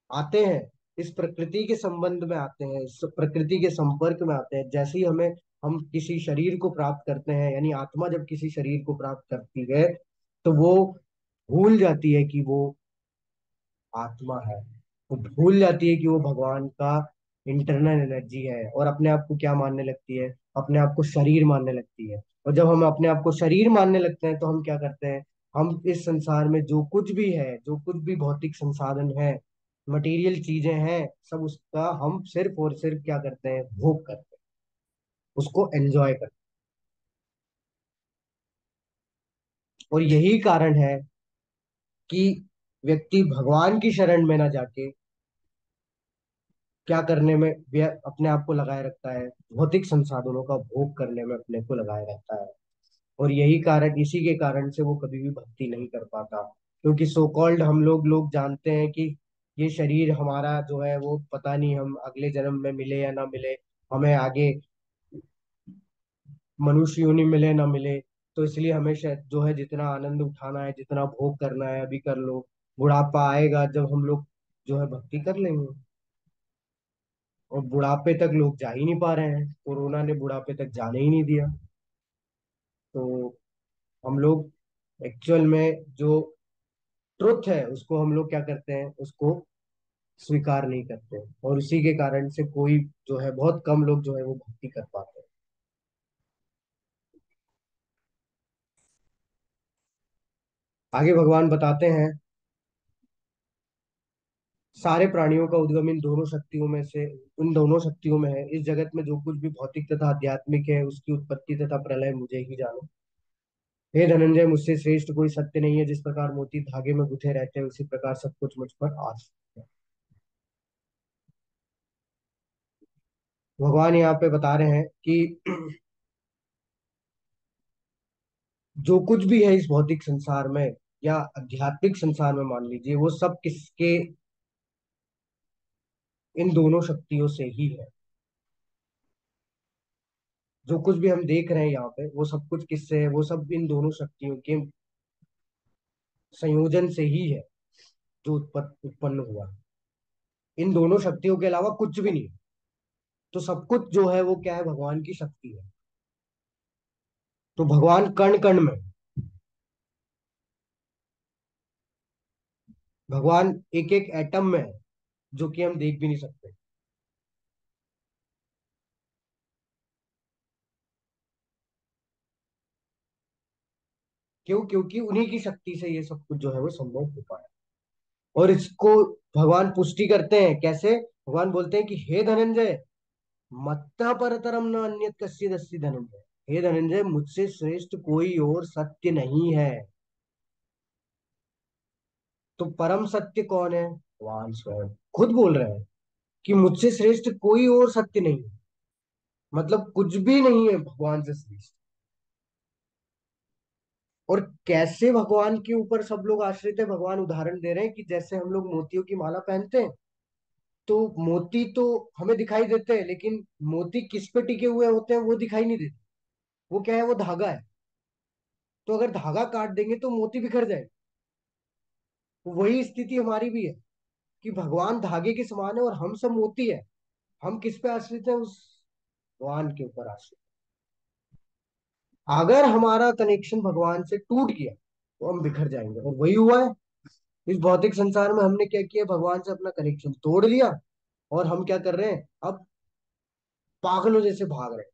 आते हैं, इस प्रकृति के संबंध में आते हैं, इस प्रकृति के संपर्क में आते हैं, जैसे ही हमें, हम किसी शरीर को प्राप्त करते हैं, यानी आत्मा जब किसी शरीर को प्राप्त करती है, तो वो भूल जाती है कि वो आत्मा है। वो भूल जाती है कि वो भगवान का इंटरनल एनर्जी है, और अपने आप को क्या मानने लगती है? अपने आप को शरीर मानने लगती है। और जब हम अपने आप को शरीर मानने लगते हैं, तो हम क्या करते हैं? हम इस संसार में जो कुछ भी है, जो कुछ भी भौतिक संसाधन है, मटेरियल चीजें हैं, सब उसका हम सिर्फ और सिर्फ क्या करते हैं? भोग करते हैं, उसको एंजॉय करते हैं। और यही कारण है कि व्यक्ति भगवान की शरण में ना जाके क्या करने में अपने आप को लगाए रखता है? भौतिक संसाधनों का भोग करने में अपने को लगाए रहता है। और यही कारण, इसी के कारण से वो कभी भी भक्ति नहीं कर पाता। क्योंकि सो कॉल्ड हम लोग जानते हैं कि ये शरीर हमारा जो है वो पता नहीं हम अगले जन्म में मिले या ना मिले, हमें आगे मनुष्य योनि मिले ना मिले। तो इसलिए हमें शायद जो है जितना आनंद उठाना है, जितना भोग करना है, अभी कर लो। बुढ़ापा आएगा जब हम लोग जो है भक्ति कर लेंगे। और बुढ़ापे तक लोग जा ही नहीं पा रहे हैं, कोरोना ने बुढ़ापे तक जाने ही नहीं दिया। तो हम लोग एक्चुअल में जो ट्रुथ है उसको हम लोग क्या करते हैं? उसको स्वीकार नहीं करते हैं। और उसी के कारण से कोई जो है, बहुत कम लोग जो है वो भक्ति कर पाते हैं। आगे भगवान बताते हैं, सारे प्राणियों का उद्गम इन दोनों शक्तियों में से, उन दोनों शक्तियों में है। इस जगत में जो कुछ भी भौतिक तथा आध्यात्मिक है, उसकी उत्पत्ति तथा प्रलय मुझे ही जानो। हे धनंजय, मुझसे श्रेष्ठ कोई सत्य नहीं है। जिस प्रकार मोती धागे में गुथे रहते हैं, उसी प्रकार सब कुछ मुझ पर आश्रित है। भगवान यहाँ पे बता रहे हैं कि जो कुछ भी है इस भौतिक संसार में या आध्यात्मिक संसार में, मान लीजिए, वो सब किसके? इन दोनों शक्तियों से ही है। जो कुछ भी हम देख रहे हैं यहाँ पे, वो सब कुछ किससे है? वो सब इन दोनों शक्तियों के संयोजन से ही है। जो उत्पन्न हुआ, इन दोनों शक्तियों के अलावा कुछ भी नहीं। तो सब कुछ जो है वो क्या है, भगवान की शक्ति है। तो भगवान कण कण में, भगवान एक एक एटम में है, जो कि हम देख भी नहीं सकते। क्यों? क्योंकि उन्हीं की शक्ति से ये सब कुछ जो है वो संभव हो पाया। और इसको भगवान पुष्टि करते हैं कैसे? भगवान बोलते हैं कि हे धनंजय, मत्तः परतरम न अन्यत् कश्चिदस्ति धनंजय। हे धनंजय, मुझसे श्रेष्ठ कोई और सत्य नहीं है। तो परम सत्य कौन है? भगवान स्वयं खुद बोल रहे हैं कि मुझसे श्रेष्ठ कोई और सत्य नहीं है। मतलब कुछ भी नहीं है भगवान से श्रेष्ठ। और कैसे भगवान के ऊपर सब लोग आश्रित है, भगवान उदाहरण दे रहे हैं कि जैसे हम लोग मोतियों की माला पहनते हैं, तो मोती तो हमें दिखाई देते हैं, लेकिन मोती किस पे टिके हुए होते हैं वो दिखाई नहीं देते। वो क्या है? वो धागा है। तो अगर धागा काट देंगे तो मोती बिखर जाएगा। तो वही स्थिति हमारी भी है कि भगवान धागे के समान है और हम सब मोती है। हम किस पे आश्रित है? उस भगवान के ऊपर आश्रित। अगर हमारा कनेक्शन भगवान से टूट गया तो हम बिखर जाएंगे, और वही हुआ है। इस भौतिक संसार में हमने क्या किया? भगवान से अपना कनेक्शन तोड़ लिया। और हम क्या कर रहे हैं अब? पागलों जैसे भाग रहे हैं।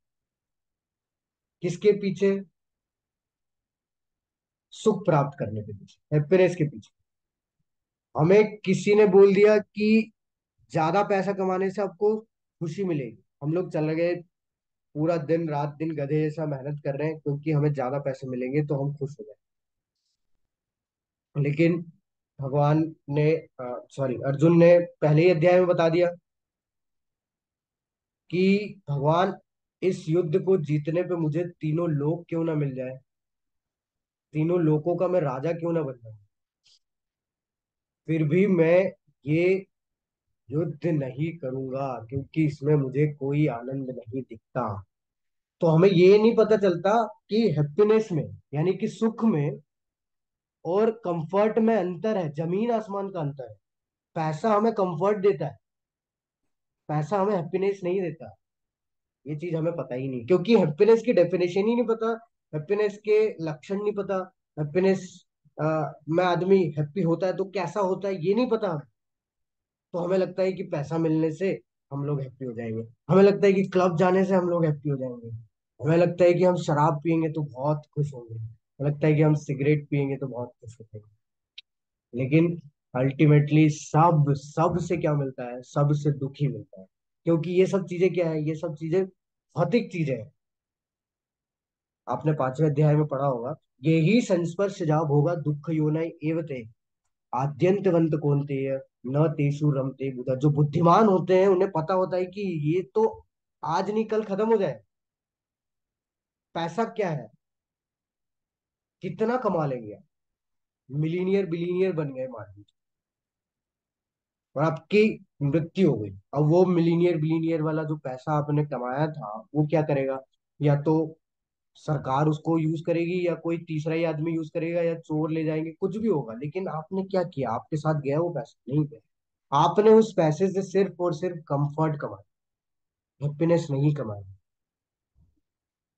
किसके पीछे? सुख प्राप्त करने के पीछे, हैप्पीनेस के पीछे। हमें किसी ने बोल दिया कि ज्यादा पैसा कमाने से आपको खुशी मिलेगी। हम लोग चले गए, पूरा दिन रात दिन गधे जैसा मेहनत कर रहे हैं क्योंकि हमें ज्यादा पैसे मिलेंगे तो हम खुश हो जाए। लेकिन भगवान ने, सॉरी, अर्जुन ने पहले ही अध्याय में बता दिया कि भगवान, इस युद्ध को जीतने पे मुझे तीनों लोक क्यों ना मिल जाए, तीनों लोकों का मैं राजा क्यों ना बन जाऊं, फिर भी मैं ये युद्ध नहीं करूंगा, क्योंकि इसमें मुझे कोई आनंद नहीं दिखता। तो हमें ये नहीं पता चलता कि हैप्पीनेस में, यानी कि सुख में और कंफर्ट में अंतर है, जमीन आसमान का अंतर है। पैसा हमें कंफर्ट देता है, पैसा हमें हैप्पीनेस नहीं देता। ये चीज हमें पता ही नहीं, क्योंकि हैप्पीनेस की डेफिनेशन ही नहीं पता, हैप्पीनेस के लक्षण नहीं पता। हैप्पीनेस में आदमी हैप्पी होता है तो कैसा होता है ये नहीं पता हमें। तो हमें लगता है कि पैसा मिलने से हम लोग हैप्पी हो जाएंगे, हमें लगता है कि क्लब जाने से हम लोग हैप्पी हो जाएंगे, हमें लगता है कि हम शराब पियेंगे तो बहुत खुश होंगे, हमें लगता है कि हम सिगरेट पियेंगे तो बहुत खुश होंगे। लेकिन अल्टीमेटली सब सब से क्या मिलता है? सब से दुख ही मिलता है। क्योंकि ये सब चीजें क्या है? ये सब चीजें भौतिक चीजें हैं। आपने 5वें अध्याय में पढ़ा होगा, ये ही संस्पर्श जाब होगा दुख योनय एवते आद्यंतवंत कौन्तेय न तेषु रमते बुधा। जो बुद्धिमान होते हैं उन्हें पता होता है कि ये तो आज नहीं कल खत्म हो जाए। पैसा क्या है? कितना कमा लेंगे आप? मिलीनियर बिलीनियर बन गए मान लीजिए, और आपकी मृत्यु हो गई। अब वो मिलीनियर बिलीनियर वाला जो पैसा आपने कमाया था वो क्या करेगा? या तो सरकार उसको यूज करेगी, या कोई तीसरा ही आदमी यूज करेगा, या चोर ले जाएंगे, कुछ भी होगा। लेकिन आपने क्या किया? आपके साथ गया वो पैसा? नहीं गया। आपने उस पैसे से सिर्फ और सिर्फ कंफर्ट कमाया, हैप्पीनेस नहीं कमाया।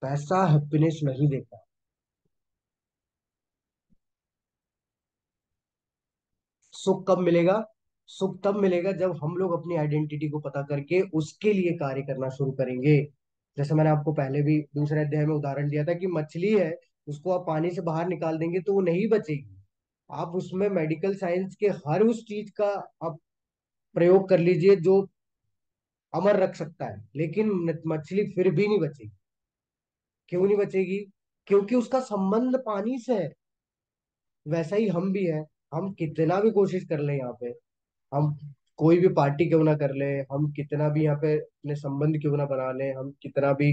पैसा हैप्पीनेस नहीं देता। सुख कब मिलेगा? सुख तब मिलेगा जब हम लोग अपनी आइडेंटिटी को पता करके उसके लिए कार्य करना शुरू करेंगे। जैसे मैंने आपको पहले भी दूसरे अध्याय में उदाहरण दिया था कि मछली है, उसको आप पानी से बाहर निकाल देंगे तो वो नहीं बचेगी। आप उसमें मेडिकल साइंस के हर उस चीज का आप प्रयोग कर लीजिए जो अमर रख सकता है, लेकिन मछली फिर भी नहीं बचेगी। क्यों नहीं बचेगी? क्योंकि उसका संबंध पानी से है। वैसा ही हम भी है। हम कितना भी कोशिश कर ले यहाँ पे, हम कोई भी पार्टी क्यों ना कर ले, हम कितना भी यहाँ पे अपने संबंध क्यों ना बना ले, हम कितना भी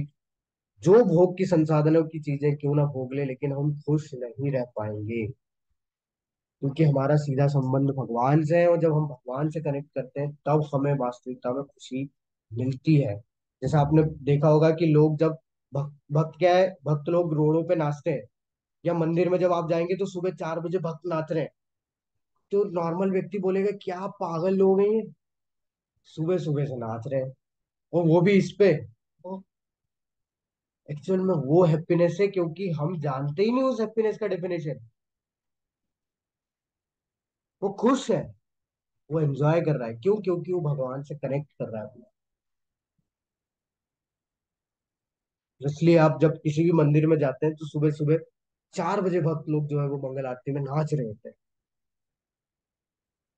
जो भोग की संसाधनों की चीजें क्यों ना भोग ले, लेकिन हम खुश नहीं रह पाएंगे। क्योंकि हमारा सीधा संबंध भगवान से है, और जब हम भगवान से कनेक्ट करते हैं तब हमें वास्तविकता में खुशी मिलती है। जैसा आपने देखा होगा कि लोग जब भक्त क्या है, भक्त लोग रोडों पे नाचते हैं, या मंदिर में जब आप जाएंगे तो सुबह 4 बजे भक्त नाच रहे हैं। तो नॉर्मल व्यक्ति बोलेगा क्या पागल लोग हैं ये, सुबह सुबह से नाच रहे हैं, और वो भी इस पे। एक्चुअल में वो हैप्पीनेस है, क्योंकि हम जानते ही नहीं उस हैप्पीनेस का डेफिनेशन। वो खुश है, वो एंजॉय कर रहा है, क्यों? क्योंकि वो भगवान से कनेक्ट कर रहा है अपना। इसलिए आप जब किसी भी मंदिर में जाते हैं तो सुबह सुबह 4 बजे भक्त लोग जो है वो मंगल आरती में नाच रहे होते हैं।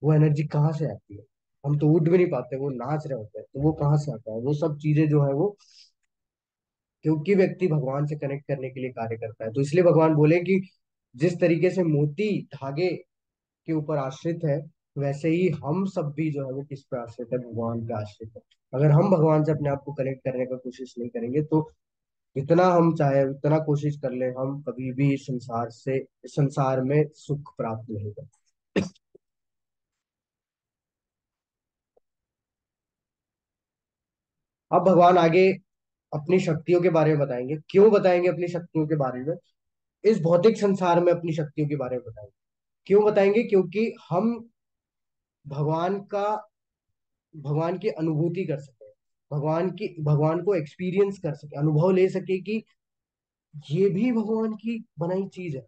वो एनर्जी कहाँ से आती है? हम तो उठ भी नहीं पाते, वो नाच रहे होते हैं, तो वो कहाँ से आता है? वो सब चीजें जो है वो, क्योंकि व्यक्ति भगवान से कनेक्ट करने के लिए कार्य करता है। तो इसलिए भगवान बोले कि जिस तरीके से मोती धागे के ऊपर आश्रित है, वैसे ही हम सब भी जो है वो किस पे आश्रित है? भगवान पे आश्रित है। अगर हम भगवान से अपने आप को कनेक्ट करने का कोशिश नहीं करेंगे तो जितना हम चाहे उतना कोशिश कर ले, हम कभी भी संसार में सुख प्राप्त नहीं कर। अब भगवान आगे अपनी शक्तियों के बारे में बताएंगे। क्यों बताएंगे अपनी शक्तियों के बारे में? इस भौतिक संसार में अपनी शक्तियों के बारे में बताएंगे। क्यों बताएंगे? क्योंकि हम भगवान का भगवान की अनुभूति कर सके, भगवान को एक्सपीरियंस कर सके, अनुभव ले सके कि ये भी भगवान की बनाई चीज है।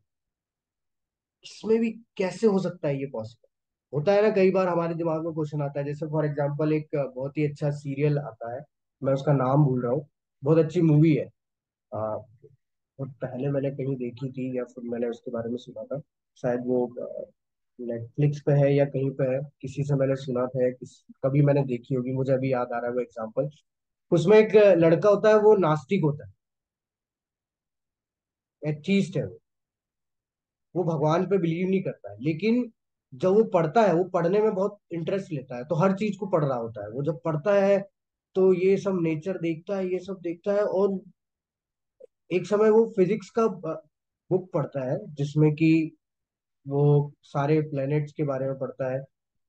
इसमें भी कैसे हो सकता है ये पॉसिबल? होता है ना, कई बार हमारे दिमाग में क्वेश्चन आता है। जैसे फॉर एग्जांपल एक बहुत ही अच्छा सीरियल आता है, मैं उसका नाम भूल रहा हूँ। बहुत अच्छी मूवी है। बहुत पहले मैंने कहीं देखी थी, या फिर मैंने उसके बारे में सुना था। शायद वो नेटफ्लिक्स पे है या कहीं पे है, किसी से मैंने सुना था, कभी मैंने देखी होगी, मुझे अभी याद आ रहा है वो एग्जाम्पल। उसमें एक लड़का होता है, वो नास्तिक होता है, एथीस्ट है वो भगवान पे बिलीव नहीं करता है। लेकिन जब वो पढ़ता है, वो पढ़ने में बहुत इंटरेस्ट लेता है, तो हर चीज को पढ़ रहा होता है। वो जब पढ़ता है तो ये सब नेचर देखता है, ये सब देखता है। और एक समय वो फिजिक्स का बुक पढ़ता है, जिसमें कि वो सारे प्लैनेट्स के बारे में पढ़ता है,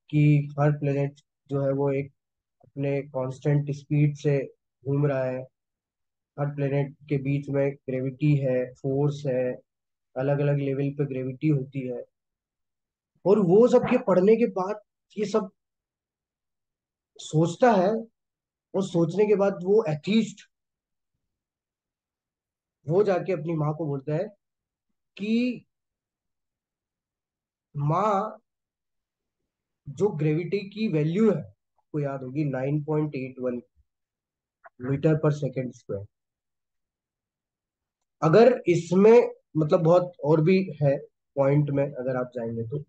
कि हर प्लेनेट जो है वो एक अपने कांस्टेंट स्पीड से घूम रहा है। हर प्लेनेट के बीच में ग्रेविटी है, फोर्स है, अलग अलग लेवल पे ग्रेविटी होती है। और वो सब ये पढ़ने के बाद ये सब सोचता है, और सोचने के बाद वो एथीस्ट, वो जाके अपनी माँ को बोलता है कि माँ, जो ग्रेविटी की वैल्यू है, आपको याद होगी, 9.81 मीटर पर सेकेंड स्क्वायर। अगर इसमें, मतलब बहुत और भी है पॉइंट में, अगर आप जाएंगे तो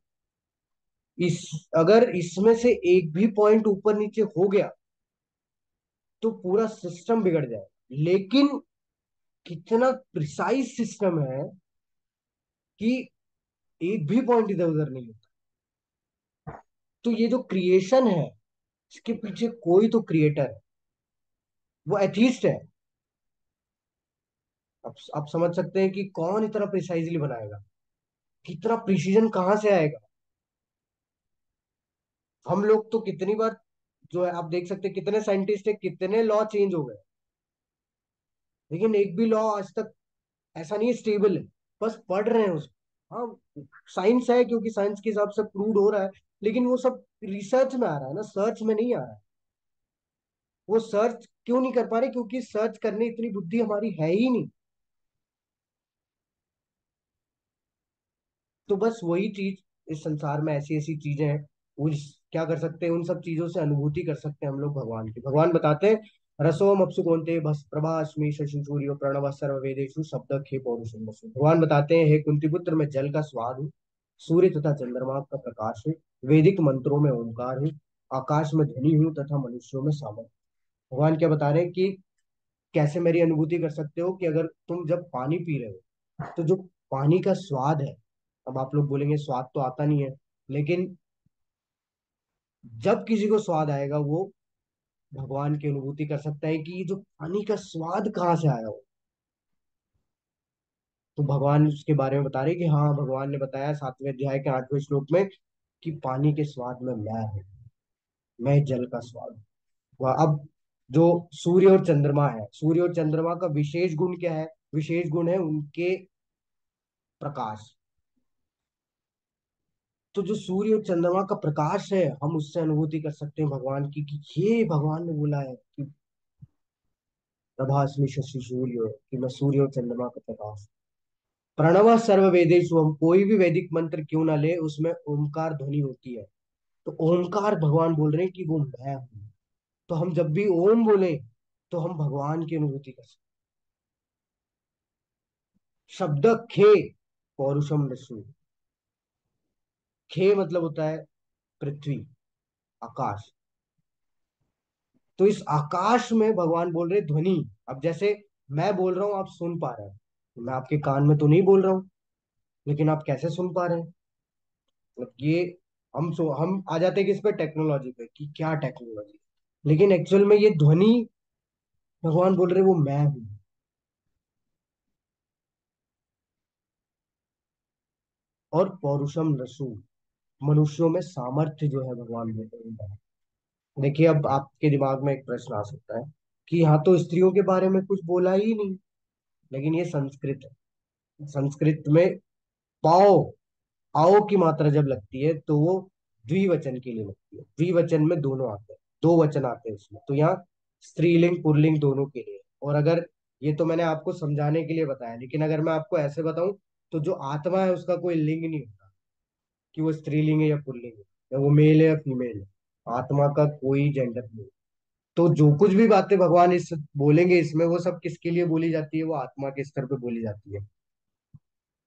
इस अगर इसमें से एक भी पॉइंट ऊपर नीचे हो गया तो पूरा सिस्टम बिगड़ जाए। लेकिन कितना प्रिसाइज सिस्टम है कि एक भी पॉइंट इधर उधर नहीं होता। तो ये जो क्रिएशन है, इसके पीछे कोई तो क्रिएटर है, वो एथीस्ट है। अब आप समझ सकते हैं कि कौन इतना प्रिसाइजली बनाएगा, कितना प्रिसीजन कहाँ से आएगा। हम लोग तो कितनी बार जो है, आप देख सकते हैं कितने साइंटिस्ट है, कितने लॉ चेंज हो गए, लेकिन एक भी लॉ आज तक ऐसा नहीं है स्टेबल है। बस पढ़ रहे हैं उसको। हाँ, साइंस है, क्योंकि साइंस के हिसाब से प्रूव हो रहा है। लेकिन वो सब रिसर्च में आ रहा है ना, सर्च में नहीं आ रहा है। वो सर्च क्यों नहीं कर पा रहे? क्योंकि सर्च करने इतनी बुद्धि हमारी है ही नहीं। तो बस वही चीज, इस संसार में ऐसी ऐसी चीजें हैं। क्या कर सकते हैं? उन सब चीजों से अनुभूति कर सकते हैं हम लोग भगवान की। भगवान बताते हैं, रसोम अपसु कौन्ते भस प्रभास्मि शशि सूर्यो प्रणव सर्व वेदेषु शब्द खे पौरुषम वसु। भगवान बताते हैं, हे कुंती पुत्र, मैं जल का स्वाद हूँ, सूर्य तथा चंद्रमा का प्रकाश हूँ, वैदिक मंत्रों में ओंकार हूँ, आकाश में ध्वनि हूँ तथा मनुष्यों में सामर्थ। भगवान क्या बता रहे हैं कि कैसे मेरी अनुभूति कर सकते हो? कि अगर तुम जब पानी पी रहे हो, तो जो पानी का स्वाद है, अब आप लोग बोलेंगे स्वाद तो आता नहीं है, लेकिन जब किसी को स्वाद आएगा, वो भगवान की अनुभूति कर सकता है कि ये जो पानी का स्वाद कहाँ से आया हो। तो भगवान उसके बारे में बता रहे हैं कि हाँ, भगवान ने बताया 7वें अध्याय के 8वें श्लोक में कि पानी के स्वाद में मैं हूँ, मैं जल का स्वाद हूँ। अब जो सूर्य और चंद्रमा है, सूर्य और चंद्रमा का विशेष गुण क्या है? विशेष गुण है उनके प्रकाश। तो जो सूर्य और चंद्रमा का प्रकाश है, हम उससे अनुभूति कर सकते हैं भगवान की, कि ये भगवान ने बोला है कि प्रभास्मि शशि सूर्य, कि मैं सूर्य और चंद्रमा का प्रकाश। प्रणव सर्व वेदेषु, हम कोई भी वैदिक मंत्र क्यों ना ले, उसमें ओमकार ध्वनि होती है। तो ओमकार भगवान बोल रहे हैं कि वो मैं हूँ। तो हम जब भी ओम बोले तो हम भगवान की अनुभूति कर सकते हैं। शब्द खे पौरुषम रसु। खे मतलब होता है पृथ्वी, आकाश। तो इस आकाश में भगवान बोल रहे ध्वनि। अब जैसे मैं बोल रहा हूं, आप सुन पा रहे हैं, मैं आपके कान में तो नहीं बोल रहा हूँ, लेकिन आप कैसे सुन पा रहे हैं? मतलब ये हम आ जाते हैं कि इस पे टेक्नोलॉजी पे, कि क्या टेक्नोलॉजी, लेकिन एक्चुअल में ये ध्वनि भगवान बोल रहे वो मैं हूँ। और पौरुषम रसू, मनुष्यों में सामर्थ्य जो है भगवान बोल रहे हैं। देखिए, अब आपके दिमाग में एक प्रश्न आ सकता है कि यहाँ तो स्त्रियों के बारे में कुछ बोला ही नहीं, लेकिन ये संस्कृत है। संस्कृत में पाओ, आओ की मात्रा जब लगती है तो वो द्विवचन के लिए लगती है। द्विवचन में दोनों आते हैं, दो वचन आते हैं उसमें, तो यहाँ स्त्रीलिंग पुल्लिंग दोनों के लिए। और अगर, ये तो मैंने आपको समझाने के लिए बताया, लेकिन अगर मैं आपको ऐसे बताऊं, तो जो आत्मा है उसका कोई लिंग नहीं होता, कि वो स्त्रीलिंग है या पुल्लिंग है, या वो मेल है या फीमेल है। आत्मा का कोई जेंडर नहीं। तो जो कुछ भी बातें भगवान इस बोलेंगे इसमें, वो सब किसके लिए बोली जाती है? वो आत्मा के स्तर पे बोली जाती है।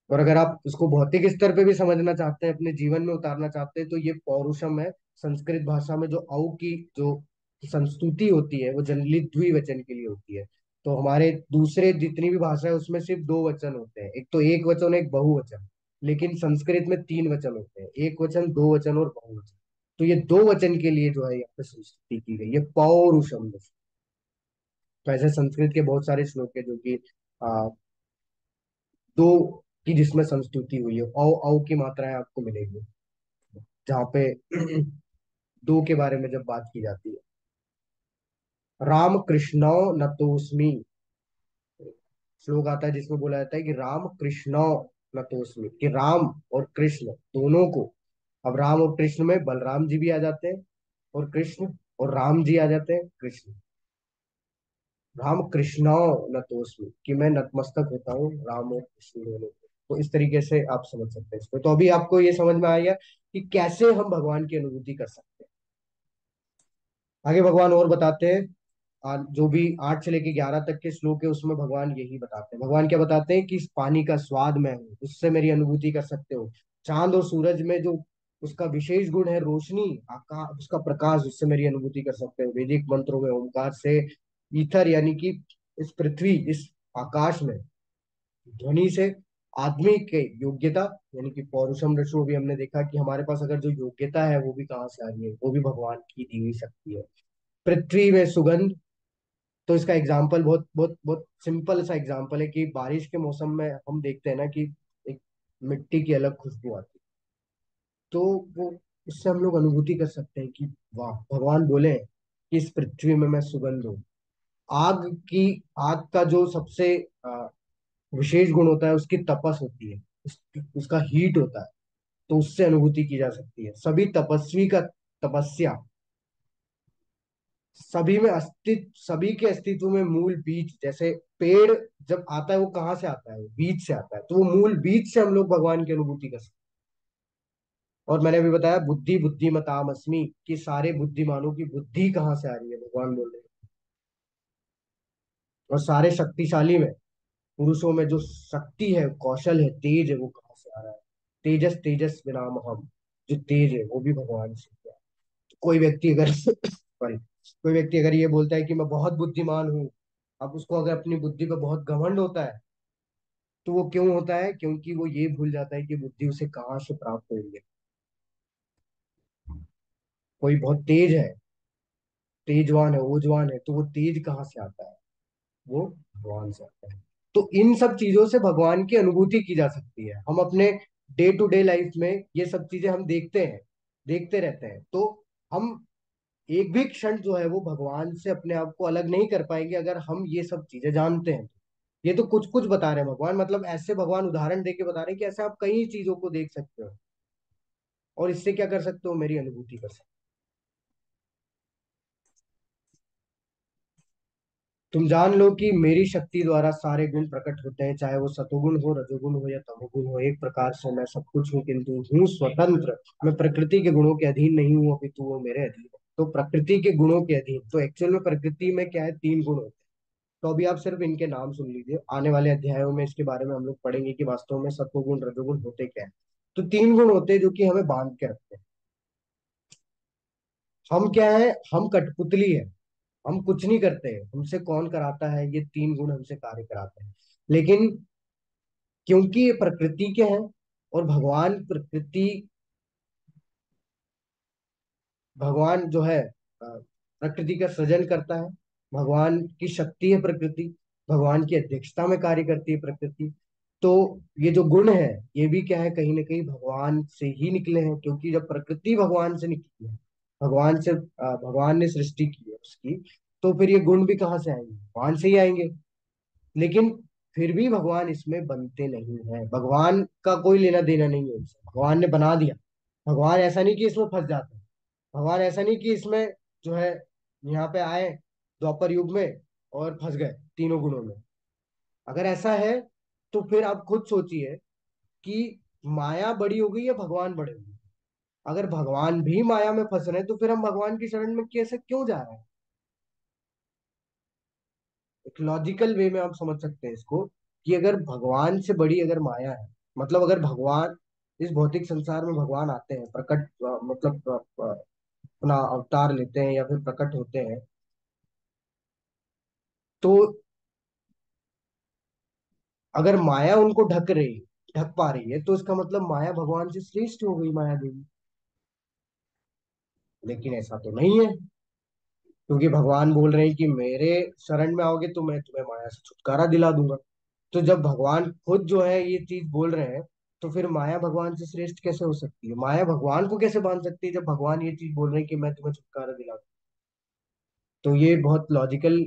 और अगर आप उसको भौतिक स्तर पे भी समझना चाहते हैं, अपने जीवन में उतारना चाहते हैं, तो ये पौरुषम है। संस्कृत भाषा में जो औ की जो संस्तुति होती है, वो जनरली द्विवचन के लिए होती है। तो हमारे दूसरे जितनी भी भाषा है उसमें सिर्फ दो वचन होते हैं, एक तो एक वचन, एक बहुवचन। लेकिन संस्कृत में तीन वचन होते हैं, एक वचन, दो वचन और बहुवचन। तो ये दो वचन के लिए जो है यहाँ पे संस्तुति की गई है, पौरुषम। तो ऐसे संस्कृत के बहुत सारे श्लोक है जो कि दो की जिसमें संस्तुति हुई है, औ औ की मात्राएं आपको मिलेगी, जहाँ पे दो के बारे में जब बात की जाती है। राम कृष्णो नतोस्मि, श्लोक आता है जिसमें बोला जाता है कि राम कृष्णो नतोस्मि, कि राम और कृष्ण दोनों को। अब राम और कृष्ण में बलराम जी भी आ जाते हैं, और कृष्ण और राम जी आ जाते हैं, कृष्ण। राम कृष्णो नतोस्मि, कि मैं नतमस्तक होता हूँ राम और कृष्ण दोनों को। तो इस तरीके से आप समझ सकते हैं इसको। तो अभी आपको ये समझ में आया कि कैसे हम भगवान की अनुभूति कर सकते हैं। आगे भगवान और बताते हैं। जो भी 8 से लेके 11 तक के श्लोक है उसमें भगवान यही बताते हैं। भगवान क्या बताते हैं? कि इस पानी का स्वाद मैं हूँ, उससे मेरी अनुभूति कर सकते हो। चांद और सूरज में जो उसका विशेष गुण है, रोशनी, आकाश, उसका प्रकाश, उससे मेरी अनुभूति कर सकते हो। वैदिक मंत्रों में ओमकार से, ईथर यानी कि इस पृथ्वी, इस आकाश में, ध्वनि से, आदमी के योग्यता, यानी कि पौरुषम रसो, भी हमने देखा कि हमारे पास अगर जो योग्यता है वो भी कहाँ से आ रही है, वो भी भगवान की दी हुई शक्ति है। पृथ्वी में सुगंध, तो इसका एग्जाम्पल बहुत बहुत बहुत सिंपल सा एग्जाम्पल है कि बारिश के मौसम में हम देखते हैं ना कि एक मिट्टी की अलग खुशबू आती है। तो वो, उससे हम लोग अनुभूति कर सकते हैं कि वाह, भगवान बोले हैं कि इस पृथ्वी में मैं सुगंध हूँ। आग की, आग का जो सबसे विशेष गुण होता है, उसकी तपस होती है, उसका हीट होता है। तो उससे अनुभूति की जा सकती है। सभी तपस्वी का तपस्या, सभी में अस्तित्व, सभी के अस्तित्व में मूल बीज, जैसे पेड़ जब आता है वो कहाँ से आता है? वो बीज से आता है। तो वो मूल बीज से हम लोग भगवान की अनुभूति कर सकते हैं। और मैंने अभी बताया बुद्धि बुद्धिमताम अस्मि, कि सारे बुद्धिमानों की बुद्धि कहाँ से आ रही है, भगवान बोल रहे हैं। और सारे शक्तिशाली में, पुरुषों में जो शक्ति है, कौशल है, तेज है, वो कहाँ से आ रहा है? तेजस तेजस विनाम हम, जो तेज है वो भी भगवान से है। कोई व्यक्ति अगर सॉरी, कोई व्यक्ति अगर ये बोलता है कि मैं बहुत बुद्धिमान हूँ, अब उसको अगर अपनी बुद्धि पे बहुत घमंड होता है, तो वो क्यों होता है? क्योंकि वो ये भूल जाता है कि बुद्धि उसे कहाँ से प्राप्त हुई है। कोई बहुत तेज है, तेजवान है, ओजवान है, तो वो तेज कहाँ से आता है? वो भगवान से आता है। तो इन सब चीजों से भगवान की अनुभूति की जा सकती है। हम अपने डे टू डे लाइफ में ये सब चीजें हम देखते हैं, देखते रहते हैं। तो हम एक भी क्षण जो है वो भगवान से अपने आप को अलग नहीं कर पाएंगे, अगर हम ये सब चीजें जानते हैं। ये तो कुछ कुछ बता रहे हैं भगवान, मतलब ऐसे भगवान उदाहरण देके बता रहे हैं कि ऐसे आप कई चीजों को देख सकते हो। और इससे क्या कर सकते हो, मेरी अनुभूति कर सकते हो। तुम जान लो कि मेरी शक्ति द्वारा सारे गुण प्रकट होते हैं, चाहे वो सतोगुण हो, रजोगुण हो या तमोगुण हो। एक प्रकार से मैं सब कुछ हूँ, किंतु हूँ स्वतंत्र। मैं प्रकृति के गुणों के अधीन नहीं हूँ, अपितु वो मेरे अधीन है। तो प्रकृति के गुणों के अधीन, तो एक्चुअल में प्रकृति में क्या है, तीन गुण होते हैं। तो अभी आप सिर्फ इनके नाम सुन लीजिए, आने वाले अध्यायों में इसके बारे में हम लोग पढ़ेंगे कि वास्तव में सत्वगुण रजोगुण होते क्या है। तो तीन गुण होते हैं जो कि हमें बांध के रखते हैं। हम क्या है, हम कठपुतली है, हम कुछ नहीं करते हैं, हमसे कौन कराता है, ये तीन गुण हमसे कार्य कराते हैं। लेकिन क्योंकि ये प्रकृति के हैं, और भगवान प्रकृति, भगवान जो है प्रकृति का सृजन करता है, भगवान की शक्ति है प्रकृति, भगवान की अध्यक्षता में कार्य करती है प्रकृति। तो ये जो गुण है, ये भी क्या है, कहीं ना कहीं भगवान से ही निकले हैं, क्योंकि जब प्रकृति भगवान से निकली है, भगवान से भगवान ने सृष्टि की है उसकी, तो फिर ये गुण भी कहाँ से आएंगे, भगवान से ही आएंगे। लेकिन फिर भी भगवान इसमें बनते नहीं है, भगवान का कोई लेना देना नहीं है इनसे, भगवान ने बना दिया। भगवान ऐसा नहीं कि इसमें फंस जाते हैं, भगवान ऐसा नहीं कि इसमें जो है यहाँ पे आए द्वापर युग में और फंस गए तीनों गुणों में। अगर ऐसा है तो फिर आप खुद सोचिए कि माया बड़ी हो गई या भगवान बड़े हो गए। अगर भगवान भी माया में फंस रहे हैं तो फिर हम भगवान की शरण में कैसे क्यों जा रहे हैं। एक लॉजिकल वे में आप समझ सकते हैं इसको, कि अगर भगवान से बड़ी अगर माया है, मतलब अगर भगवान इस भौतिक संसार में भगवान आते हैं, प्रकट मतलब अपना अवतार लेते हैं या फिर प्रकट होते हैं, तो अगर माया उनको ढक पा रही है, तो इसका मतलब माया भगवान से श्रेष्ठ हो गई, माया देवी। लेकिन ऐसा तो नहीं है, क्योंकि भगवान बोल रहे हैं कि मेरे शरण में आओगे तो मैं तुम्हें माया से छुटकारा दिला दूंगा। तो जब भगवान खुद जो है ये चीज बोल रहे हैं, तो फिर माया भगवान से श्रेष्ठ कैसे हो सकती है, माया भगवान को कैसे बांध सकती है जब भगवान ये चीज बोल रहे हैं कि मैं तुम्हें छुटकारा दिला दूं। तो ये बहुत लॉजिकल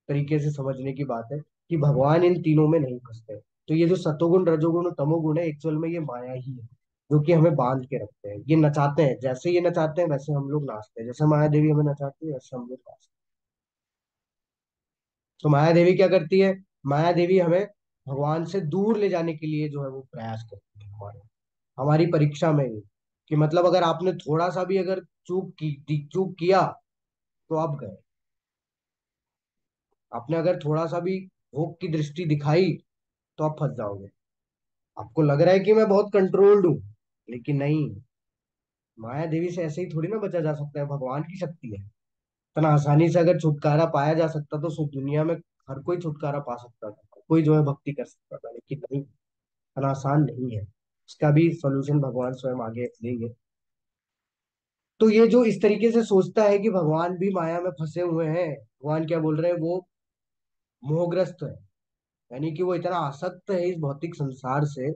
तरीके से समझने की बात है कि भगवान इन तीनों में नहीं फंसते। तो ये जो सतोगुण रजोगुण और तमोगुण है, एक्चुअल में ये माया ही है, जो कि हमें बांध के रखते हैं। ये नचाते हैं, जैसे ये नचाते हैं वैसे हम लोग नाचते हैं, जैसे माया देवी हमें नचाती है वैसे हम लोग नाचते हैं। तो माया देवी क्या करती है, माया देवी हमें भगवान से दूर ले जाने के लिए जो है वो प्रयास करती है, हमारे हमारी परीक्षा में ही। कि मतलब अगर आपने थोड़ा सा भी अगर चूक किया तो आप गए। आपने अगर थोड़ा सा भी भोग की दृष्टि दिखाई तो आप फंस जाओगे। आपको लग रहा है कि मैं बहुत कंट्रोल्ड हूँ, लेकिन नहीं, माया देवी से ऐसे ही थोड़ी ना बचा जा सकता है, भगवान की शक्ति है। इतना आसानी से अगर छुटकारा पाया जा सकता तो दुनिया में हर कोई छुटकारा पा सकता था, कोई जो है भक्ति कर सकता था, लेकिन नहीं, इतना आसान नहीं है। इसका भी सोल्यूशन भगवान स्वयं आगे देंगे। तो ये जो इस तरीके से सोचता है कि भगवान भी माया में फंसे हुए हैं, भगवान क्या बोल रहे हैं, वो मोहग्रस्त है। यानी कि वो इतना आसक्त है इस भौतिक संसार से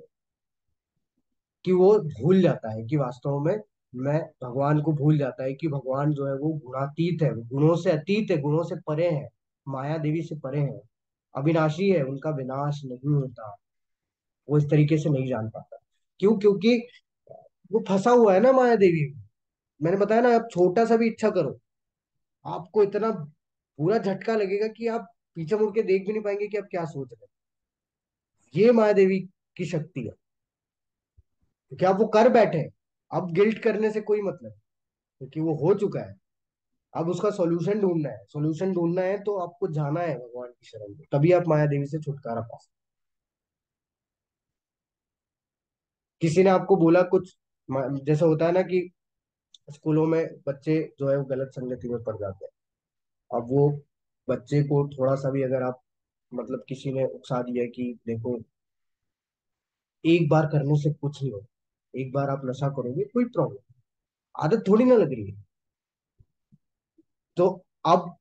कि वो भूल जाता है कि वास्तव में मैं, भगवान को भूल जाता है कि भगवान जो है वो गुणातीत है, वो गुणों से अतीत है, गुणों से परे है, माया देवी से परे है, अविनाशी है, उनका विनाश नहीं होता। वो इस तरीके से नहीं जान पाता। क्यों? क्योंकि वो फंसा हुआ है ना माया देवी में। मैंने बताया ना, आप छोटा सा भी इच्छा करो, आपको इतना पूरा झटका लगेगा कि आप पीछे मुड़ के देख भी नहीं पाएंगे कि आप क्या सोच रहे हैं। ये माया देवी की शक्ति है, क्योंकि आप वो कर बैठे हैं। अब गिल्ट करने से कोई मतलब नहीं, क्योंकि वो हो चुका है। अब उसका सॉल्यूशन ढूंढना है, सॉल्यूशन ढूंढना है तो आपको जाना है भगवान की शरण में, तभी आप माया देवी से छुटकारा पा सकते हैं। किसी ने आपको बोला कुछ, जैसे होता है ना कि स्कूलों में बच्चे जो है वो गलत संगति में पड़ जाते हैं। अब वो बच्चे को थोड़ा सा भी अगर आप, मतलब किसी ने उकसा दिया कि देखो, एक बार करने से कुछ नहीं होगा, एक बार आप नशा करोगे कोई प्रॉब्लम, आदत थोड़ी ना लग रही है। तो अब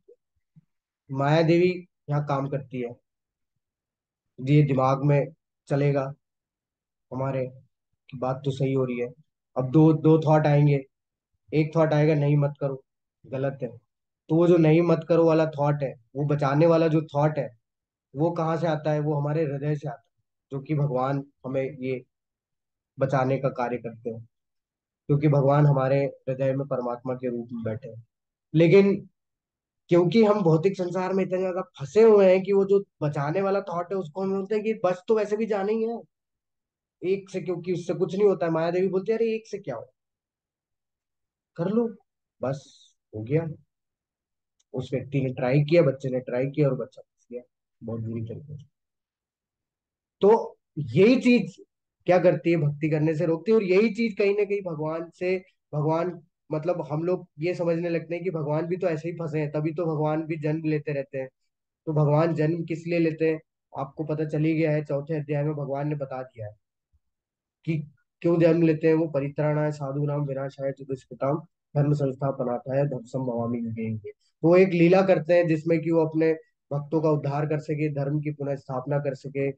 माया देवी यहाँ काम करती है, ये दिमाग में चलेगा हमारे कि बात तो सही हो रही है। अब दो दो थॉट आएंगे, एक थॉट आएगा नहीं मत करो, गलत है। तो वो जो नहीं मत करो वाला थॉट है, वो बचाने वाला जो थॉट है, वो कहाँ से आता है, वो हमारे हृदय से आता है, जो कि भगवान हमें ये बचाने का कार्य करते हैं। क्योंकि भगवान हमारे हृदय में परमात्मा के रूप में बैठे हैं। लेकिन क्योंकि हम भौतिक संसार में इतने ज्यादा फंसे हुए हैं कि वो जो बचाने वाला थॉट है उसको हम बोलते हैं कि बस तो वैसे भी जाना ही है, एक से, क्योंकि उससे कुछ नहीं होता है। माया देवी बोलती है अरे एक से क्या हो, कर लो, बस हो गया। उस व्यक्ति ने ट्राई किया, बच्चे ने ट्राई किया और बच्चा फंस गया बहुत बुरी तरीके से। तो यही चीज क्या करती है, भक्ति करने से रोकती है। और यही चीज कहीं ना कहीं भगवान से, भगवान मतलब हम लोग ये समझने लगते हैं कि भगवान भी तो ऐसे ही फंसे हैं, तभी तो भगवान भी जन्म लेते रहते हैं। तो भगवान जन्म किस लिए लेते हैं, आपको पता चल ही गया है, चौथे अध्याय में भगवान ने बता दिया है कि क्यों जन्म लेते हैं। वो परित्राणाय साधूनाम विनाशाय च दुष्कृताम धर्म संस्थापनार्थाय धर्म संभवामि युगे युगे। तो वो एक लीला करते हैं जिसमें कि वो अपने भक्तों का उद्धार कर सके, धर्म की पुनः स्थापना कर सके,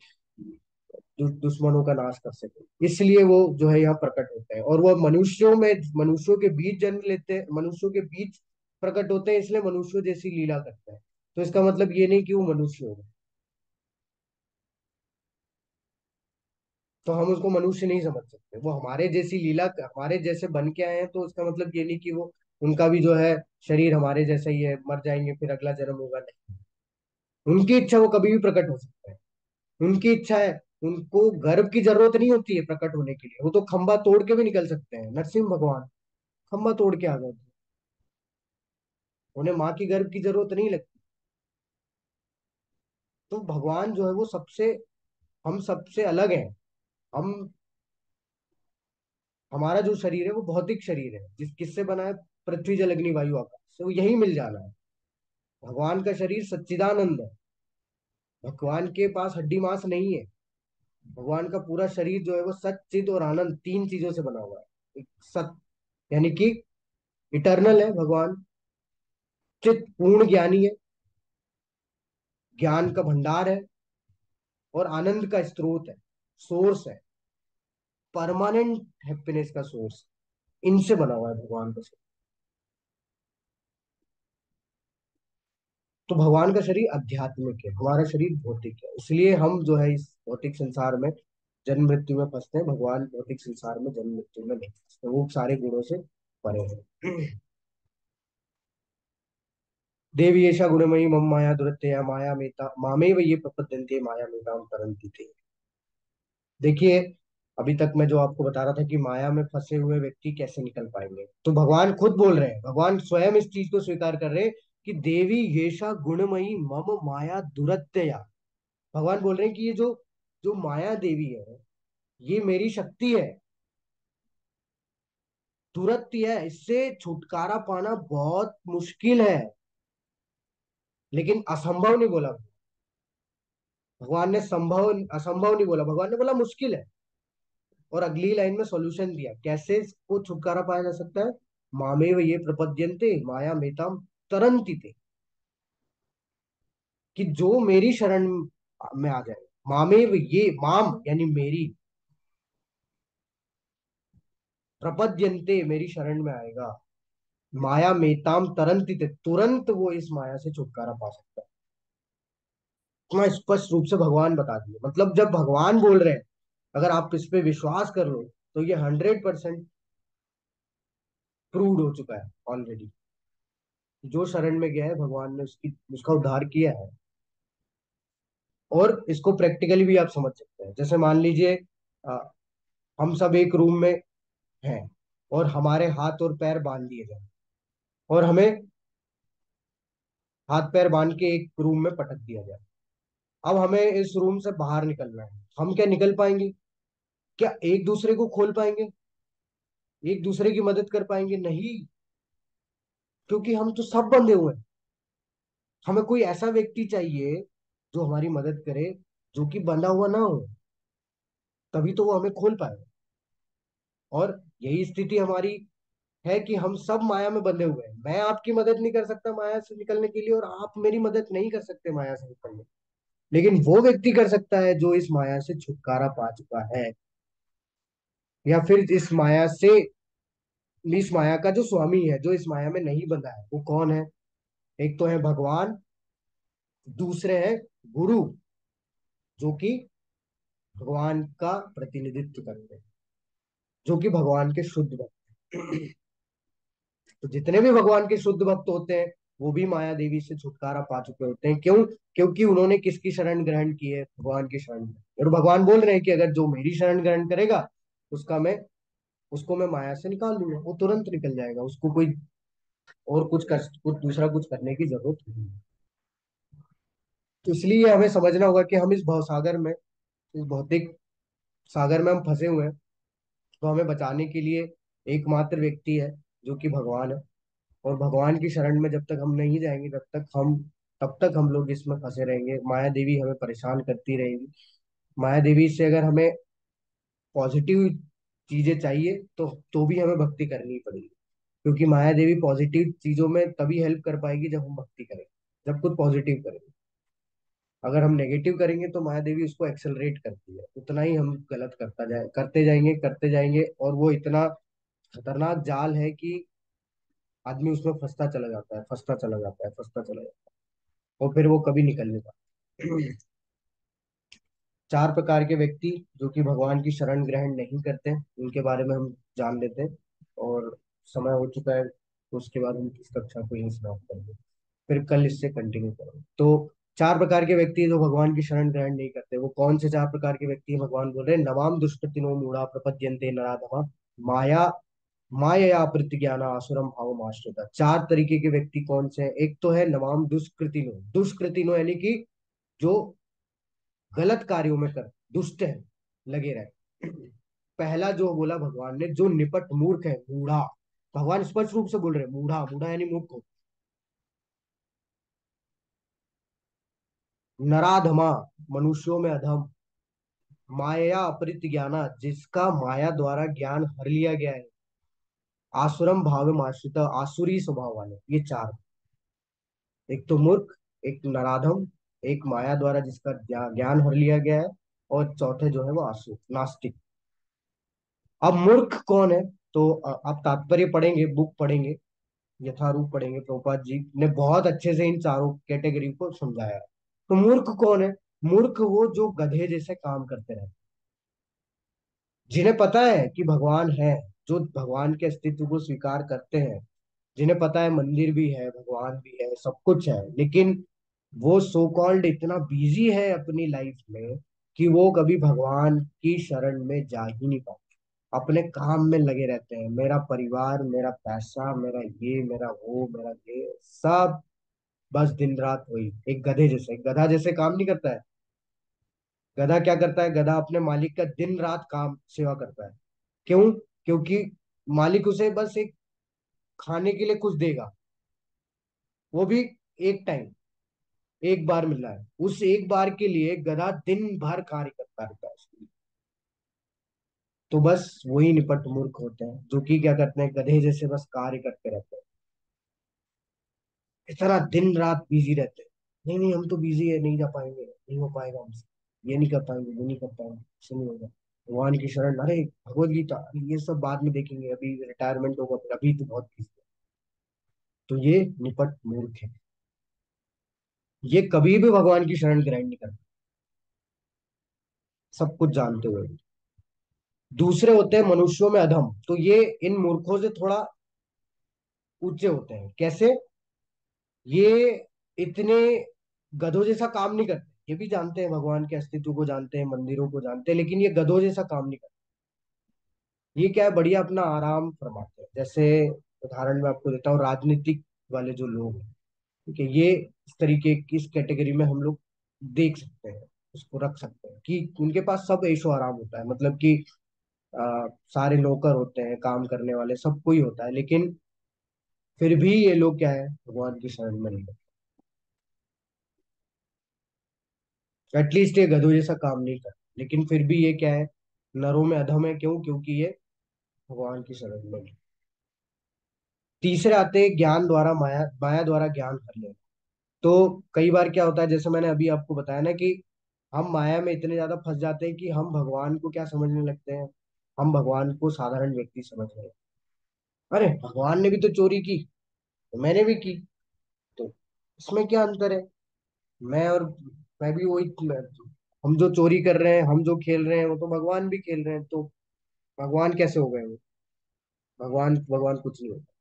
दुश्मनों का नाश कर सके। इसलिए वो जो है यहाँ प्रकट होते हैं, और वो मनुष्यों में, मनुष्यों के बीच जन्म लेते हैं, मनुष्यों के बीच प्रकट होते हैं, इसलिए मनुष्यों जैसी लीला करते हैं। तो इसका मतलब ये नहीं कि वो मनुष्य हो, तो हम उसको मनुष्य नहीं समझ सकते। वो हमारे जैसी लीला, हमारे जैसे बन के आए हैं, तो उसका मतलब ये नहीं कि वो, उनका भी जो है शरीर हमारे जैसा ही है, मर जाएंगे फिर अगला जन्म होगा, नहीं। उनकी इच्छा, वो कभी भी प्रकट हो सकता है, उनकी इच्छा है। उनको गर्भ की जरूरत नहीं होती है प्रकट होने के लिए, वो तो खंबा तोड़ के भी निकल सकते हैं। नरसिंह भगवान खंबा तोड़ के आ गए थे, उन्हें माँ की गर्भ की जरूरत नहीं लगती। तो भगवान जो है वो सबसे, हम सबसे अलग हैं। हम, हमारा जो शरीर है वो भौतिक शरीर है, किससे बना है, पृथ्वी जल अग्नि वायु आकाश से, वो यही मिल जाना है। भगवान का शरीर सच्चिदानंद है, भगवान के पास हड्डी मांस नहीं है। भगवान का पूरा शरीर जो है वो सच चित और आनंद, तीन चीजों से बना हुआ है। एक सत, यानी कि इटर्नल है भगवान, चित पूर्ण ज्ञानी है, ज्ञान का भंडार है, और आनंद का स्रोत है, सोर्स है, परमानेंट हैप्पीनेस का सोर्स। इनसे बना हुआ है भगवान का शरीर। तो भगवान का शरीर आध्यात्मिक है, हमारा शरीर भौतिक है, इसलिए हम जो है इस भौतिक संसार में जन्म मृत्यु में फंसते हैं। भगवान भौतिक संसार में जन्म मृत्यु में नहीं फंसते, वो सारे गुणों से परे हैं। देवी एषा गुणमयी मम माया दुरत्यया माया मेता मामेव ये प्रपद्यन्ते माया मेताम तरन्ति ते। देखिए, अभी तक मैं जो आपको बता रहा था कि माया में फंसे हुए व्यक्ति कैसे निकल पाएंगे, तो भगवान खुद बोल रहे हैं, भगवान स्वयं इस चीज को स्वीकार कर रहे हैं कि देवी येषा गुणमयी मम माया दुरत्यया। भगवान बोल रहे हैं कि ये जो जो माया देवी है, ये मेरी शक्ति है, तुरंत है, इससे छुटकारा पाना बहुत मुश्किल है। लेकिन असंभव नहीं बोला भगवान ने, संभव असंभव नहीं बोला, भगवान ने बोला मुश्किल है। और अगली लाइन में सॉल्यूशन दिया, कैसे इसको छुटकारा पाया जा सकता है। मामेव ये प्रपद्यन्ते माया मेताम तरन्ति ते, कि जो मेरी शरण में आ जाए। मामेव ये, माम यानी मेरी, प्रपद्यन्ते मेरी शरण में आएगा, माया मेताम तरंति ते, तुरंत वो इस माया से छुटकारा पा सकता है। इतना स्पष्ट रूप से भगवान बता दिए, मतलब जब भगवान बोल रहे हैं, अगर आप इस पे विश्वास कर लो, तो ये 100% प्रूव हो चुका है ऑलरेडी। जो शरण में गया है भगवान ने उसकी, उसका उद्धार किया है। और इसको प्रैक्टिकली भी आप समझ सकते हैं। जैसे मान लीजिए, अ, हम सब एक रूम में हैं, और हमारे हाथ और पैर बांध दिए जाए, और हमें हाथ पैर बांध के एक रूम में पटक दिया जाए। अब हमें इस रूम से बाहर निकलना है, हम क्या निकल पाएंगे? क्या एक दूसरे को खोल पाएंगे? एक दूसरे की मदद कर पाएंगे? नहीं, क्योंकि हम तो सब बंधे हुए हैं। हमें कोई ऐसा व्यक्ति चाहिए जो हमारी मदद करे, जो कि बंधा हुआ ना हो, तभी तो वो हमें खोल पाए। और यही स्थिति हमारी है कि हम सब माया में बंधे हुए हैं। मैं आपकी मदद नहीं कर सकता माया से निकलने के लिए, और आप मेरी मदद नहीं कर सकते माया से निकलने। लेकिन वो व्यक्ति कर सकता है जो इस माया से छुटकारा पा चुका है, या फिर इस माया का जो स्वामी है, जो इस माया में नहीं बंधा है। वो कौन है? एक तो है भगवान, दूसरे हैं गुरु, जो कि भगवान का प्रतिनिधित्व करते हैं, जो कि भगवान के शुद्ध भक्त। तो जितने भी भगवान के शुद्ध भक्त होते हैं वो भी माया देवी से छुटकारा पा चुके होते हैं। क्यों? क्योंकि उन्होंने किसकी शरण ग्रहण की है? भगवान की शरण। और भगवान बोल रहे हैं कि अगर जो मेरी शरण ग्रहण करेगा उसका मैं उसको मैं माया से निकाल दूंगा, वो तुरंत निकल जाएगा, उसको कोई और कुछ दूसरा कुछ करने की जरूरत नहीं है। तो इसलिए हमें समझना होगा कि हम इस भवसागर में, इस भौतिक सागर में हम फंसे हुए हैं। तो हमें बचाने के लिए एकमात्र व्यक्ति है जो कि भगवान है। और भगवान की शरण में जब तक हम नहीं जाएंगे तब तक हम लोग इसमें फंसे रहेंगे, माया देवी हमें परेशान करती रहेगी। माया देवी से अगर हमें पॉजिटिव चीजें चाहिए तो भी हमें भक्ति करनी पड़ेगी। क्योंकि माया देवी पॉजिटिव चीजों में तभी हेल्प कर पाएगी जब हम भक्ति करेंगे, जब कुछ पॉजिटिव करेंगे। अगर हम नेगेटिव करेंगे तो माया देवी उसको एक्सेलरेट करती है, उतना ही हम गलत करते जाएंगे और वो इतना खतरनाक जाल है कि आदमी उसमें फंसता चला जाता है, फंसता चला जाता है, फंसता चला जाता है, और फिर वो कभी निकल नहीं पाता। चार प्रकार के व्यक्ति जो कि भगवान की शरण ग्रहण नहीं करते हैं, उनके बारे में हम जान लेते हैं। और समय हो चुका है तो उसके बाद हम इस कक्षा को यहीं समाप्त करेंगे, फिर कल इससे कंटिन्यू करेंगे। तो चार प्रकार के व्यक्ति जो भगवान की शरण ग्रहण नहीं करते, वो कौन से चार प्रकार के व्यक्ति हैं? भगवान बोल रहे हैं, नवाम दुष्कृतिनो मूढ़ा प्रपद्यन्ते नराधमा माया माया प्रतिज्ञाना आसुरम भाव आश्रिता। चार तरीके के व्यक्ति कौन से हैं? एक तो है नवाम दुष्कृतिनो। दुष्कृतिनो यानी कि जो गलत कार्यों में कर दुष्ट है, लगे रहे। पहला जो बोला भगवान ने, जो निपट मूर्ख है, मूढ़ा। भगवान स्पष्ट रूप से बोल रहे हैं, मूढ़ा। मूढ़ा यानी मूर्ख हो। नराधमा, मनुष्यों में अधम। माया अपरित ज्ञाना, जिसका माया द्वारा ज्ञान हर लिया गया है। आसुरम भाव आश्रित, आसुरी स्वभाव वाले। ये चार, एक तो मूर्ख, एक नराधम, एक माया द्वारा जिसका ज्ञान हर लिया गया है, और चौथे जो है वो आसुर नास्तिक। अब मूर्ख कौन है? तो आप तात्पर्य पढ़ेंगे, बुक पढ़ेंगे, यथारूप पढ़ेंगे, प्रभुपाद जी ने बहुत अच्छे से इन चारों कैटेगरी को समझाया है। तो मूर्ख कौन है? मूर्ख वो जो गधे जैसे काम करते रहते, जिन्हें पता है कि भगवान है, जो भगवान के अस्तित्व को स्वीकार करते हैं, जिन्हें पता है मंदिर भी है, भगवान भी है, सब कुछ है, लेकिन वो सो कॉल्ड इतना बिजी है अपनी लाइफ में कि वो कभी भगवान की शरण में जा ही नहीं पाते। अपने काम में लगे रहते हैं, मेरा परिवार, मेरा पैसा, मेरा ये, मेरा वो, मेरा ये सब, बस दिन रात वही। एक गधे जैसे, गधा जैसे काम नहीं करता है। गधा क्या करता है? गधा अपने मालिक का दिन रात काम सेवा करता है। क्यों? क्योंकि मालिक उसे बस एक खाने के लिए कुछ देगा, वो भी एक टाइम, एक बार मिल रहा है, उस एक बार के लिए गधा दिन भर कार्य करता रहता है उसके लिए। तो बस वही निपट मूर्ख होते हैं जो कि क्या करते हैं? गधे जैसे बस कार्य करते रहते हैं, इतना दिन रात बिजी रहते हैं। नहीं नहीं, हम तो बिजी है, नहीं जा पाएंगे, नहीं हो पाएगा हमसे, ये नहीं कर पाएंगे, ये नहीं कर पाएंगे, इससे नहीं होगा। भगवान की शरण, अरे भगवत गीता, अरे ये सब बाद में देखेंगे, अभी रिटायरमेंट होगा, फिर अभी तो बहुत बिजी है। तो ये निपट मूर्ख है, ये कभी भी भगवान की शरण ग्रहण नहीं करते, सब कुछ जानते हुए। दूसरे होते हैं मनुष्यों में अधम, तो ये इन मूर्खों से थोड़ा ऊंचे होते हैं। कैसे? ये इतने गधों जैसा काम नहीं करते, ये भी जानते हैं भगवान के अस्तित्व को, जानते हैं मंदिरों को जानते हैं, लेकिन ये गधों जैसा काम नहीं करते। ये क्या है, बढ़िया अपना आराम फरमाते हैं। जैसे उदाहरण मैं आपको देता हूँ, राजनीतिक वाले जो लोग हैं, ठीक है, ये इस तरीके की, इस कैटेगरी में हम लोग देख सकते हैं, उसको रख सकते हैं कि उनके पास सब ऐशो आराम होता है, मतलब कि सारे नौकर होते हैं, काम करने वाले सब कोई होता है, लेकिन फिर भी ये लोग क्या है, भगवान की शरण में नहीं। एटलीस्ट ये गधों जैसा काम नहीं कर, लेकिन फिर भी ये क्या है, नरों में अधम है। क्यों? क्योंकि ये भगवान की शरण में नहीं। तीसरे आते हैं ज्ञान द्वारा माया, माया द्वारा ज्ञान कर लेना। तो कई बार क्या होता है, जैसे मैंने अभी आपको बताया ना कि हम माया में इतने ज्यादा फंस जाते हैं कि हम भगवान को क्या समझने लगते हैं, हम भगवान को साधारण व्यक्ति समझ रहे हैं। अरे भगवान ने भी तो चोरी की, तो मैंने भी की, तो इसमें क्या अंतर है? मैं और मैं भी वही, हम जो चोरी कर रहे हैं, हम जो खेल रहे हैं, वो तो भगवान भी खेल रहे हैं, तो भगवान कैसे हो गए वो? भगवान भगवान कुछ नहीं होता।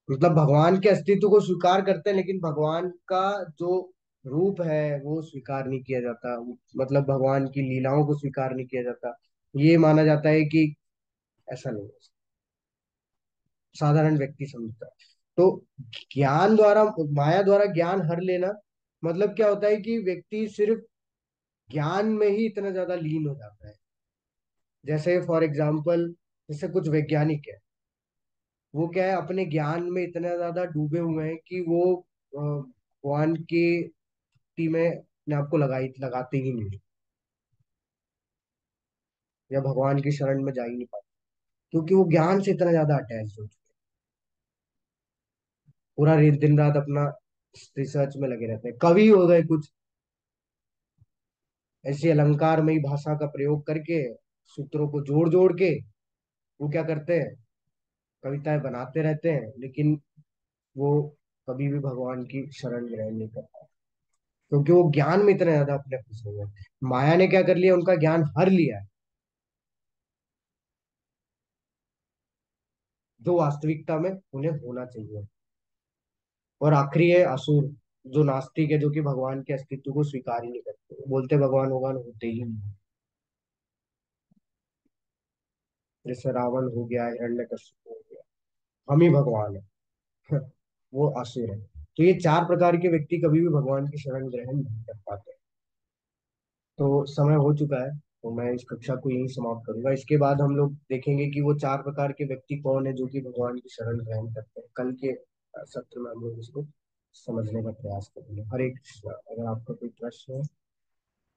मतलब भगवान के अस्तित्व को स्वीकार करते हैं, लेकिन भगवान का जो रूप है वो स्वीकार नहीं किया जाता। मतलब भगवान की लीलाओं को स्वीकार नहीं किया जाता। ये माना जाता है कि ऐसा नहीं है, साधारण व्यक्ति समझता है। तो ज्ञान द्वारा, माया द्वारा ज्ञान हर लेना, मतलब क्या होता है कि व्यक्ति सिर्फ ज्ञान में ही इतना ज्यादा लीन हो जाता है। जैसे फॉर एग्जाम्पल, जैसे कुछ वैज्ञानिक है, वो क्या है, अपने ज्ञान में इतना ज्यादा डूबे हुए हैं कि वो भगवान की भक्ति में अपने आप को लगाते ही नहीं, या भगवान की शरण में जा ही नहीं पाते, क्योंकि वो ज्ञान से इतना ज्यादा अटैच हो चुके हैं। पूरा दिन रात अपना रिसर्च में लगे रहते हैं। कवि हो गए कुछ, ऐसी अलंकारमयी भाषा का प्रयोग करके, सूत्रों को जोड़ जोड़ के वो क्या करते हैं, कविताएं बनाते रहते हैं, लेकिन वो कभी भी भगवान की शरण ग्रहण नहीं करते, क्योंकि वो ज्ञान में इतने ज्यादा अपने फंसे हुए हैं। माया ने क्या कर लिया, उनका ज्ञान हर लिया है, जो वास्तविकता में उन्हें होना चाहिए। और आखिरी है असुर, जो नास्तिक है, जो कि भगवान के अस्तित्व को स्वीकार ही नहीं करते, वो बोलते भगवान भगवान होते ही नहीं। जैसे रावण हो गया, हिरण्यकश्यप हो गया, हम ही भगवान है। वो असुर है। तो ये चार प्रकार के व्यक्ति कभी भी भगवान की शरण ग्रहण नहीं कर पाते। तो समय हो चुका है, तो मैं इस कक्षा को यहीं समाप्त करूंगा। इसके बाद हम लोग देखेंगे कि वो चार प्रकार के व्यक्ति कौन है जो कि भगवान की शरण ग्रहण करते हैं। कल के सत्र में हम लोग इसको समझने का प्रयास करेंगे। हरे कृष्णा। अगर आपका कोई प्रश्न है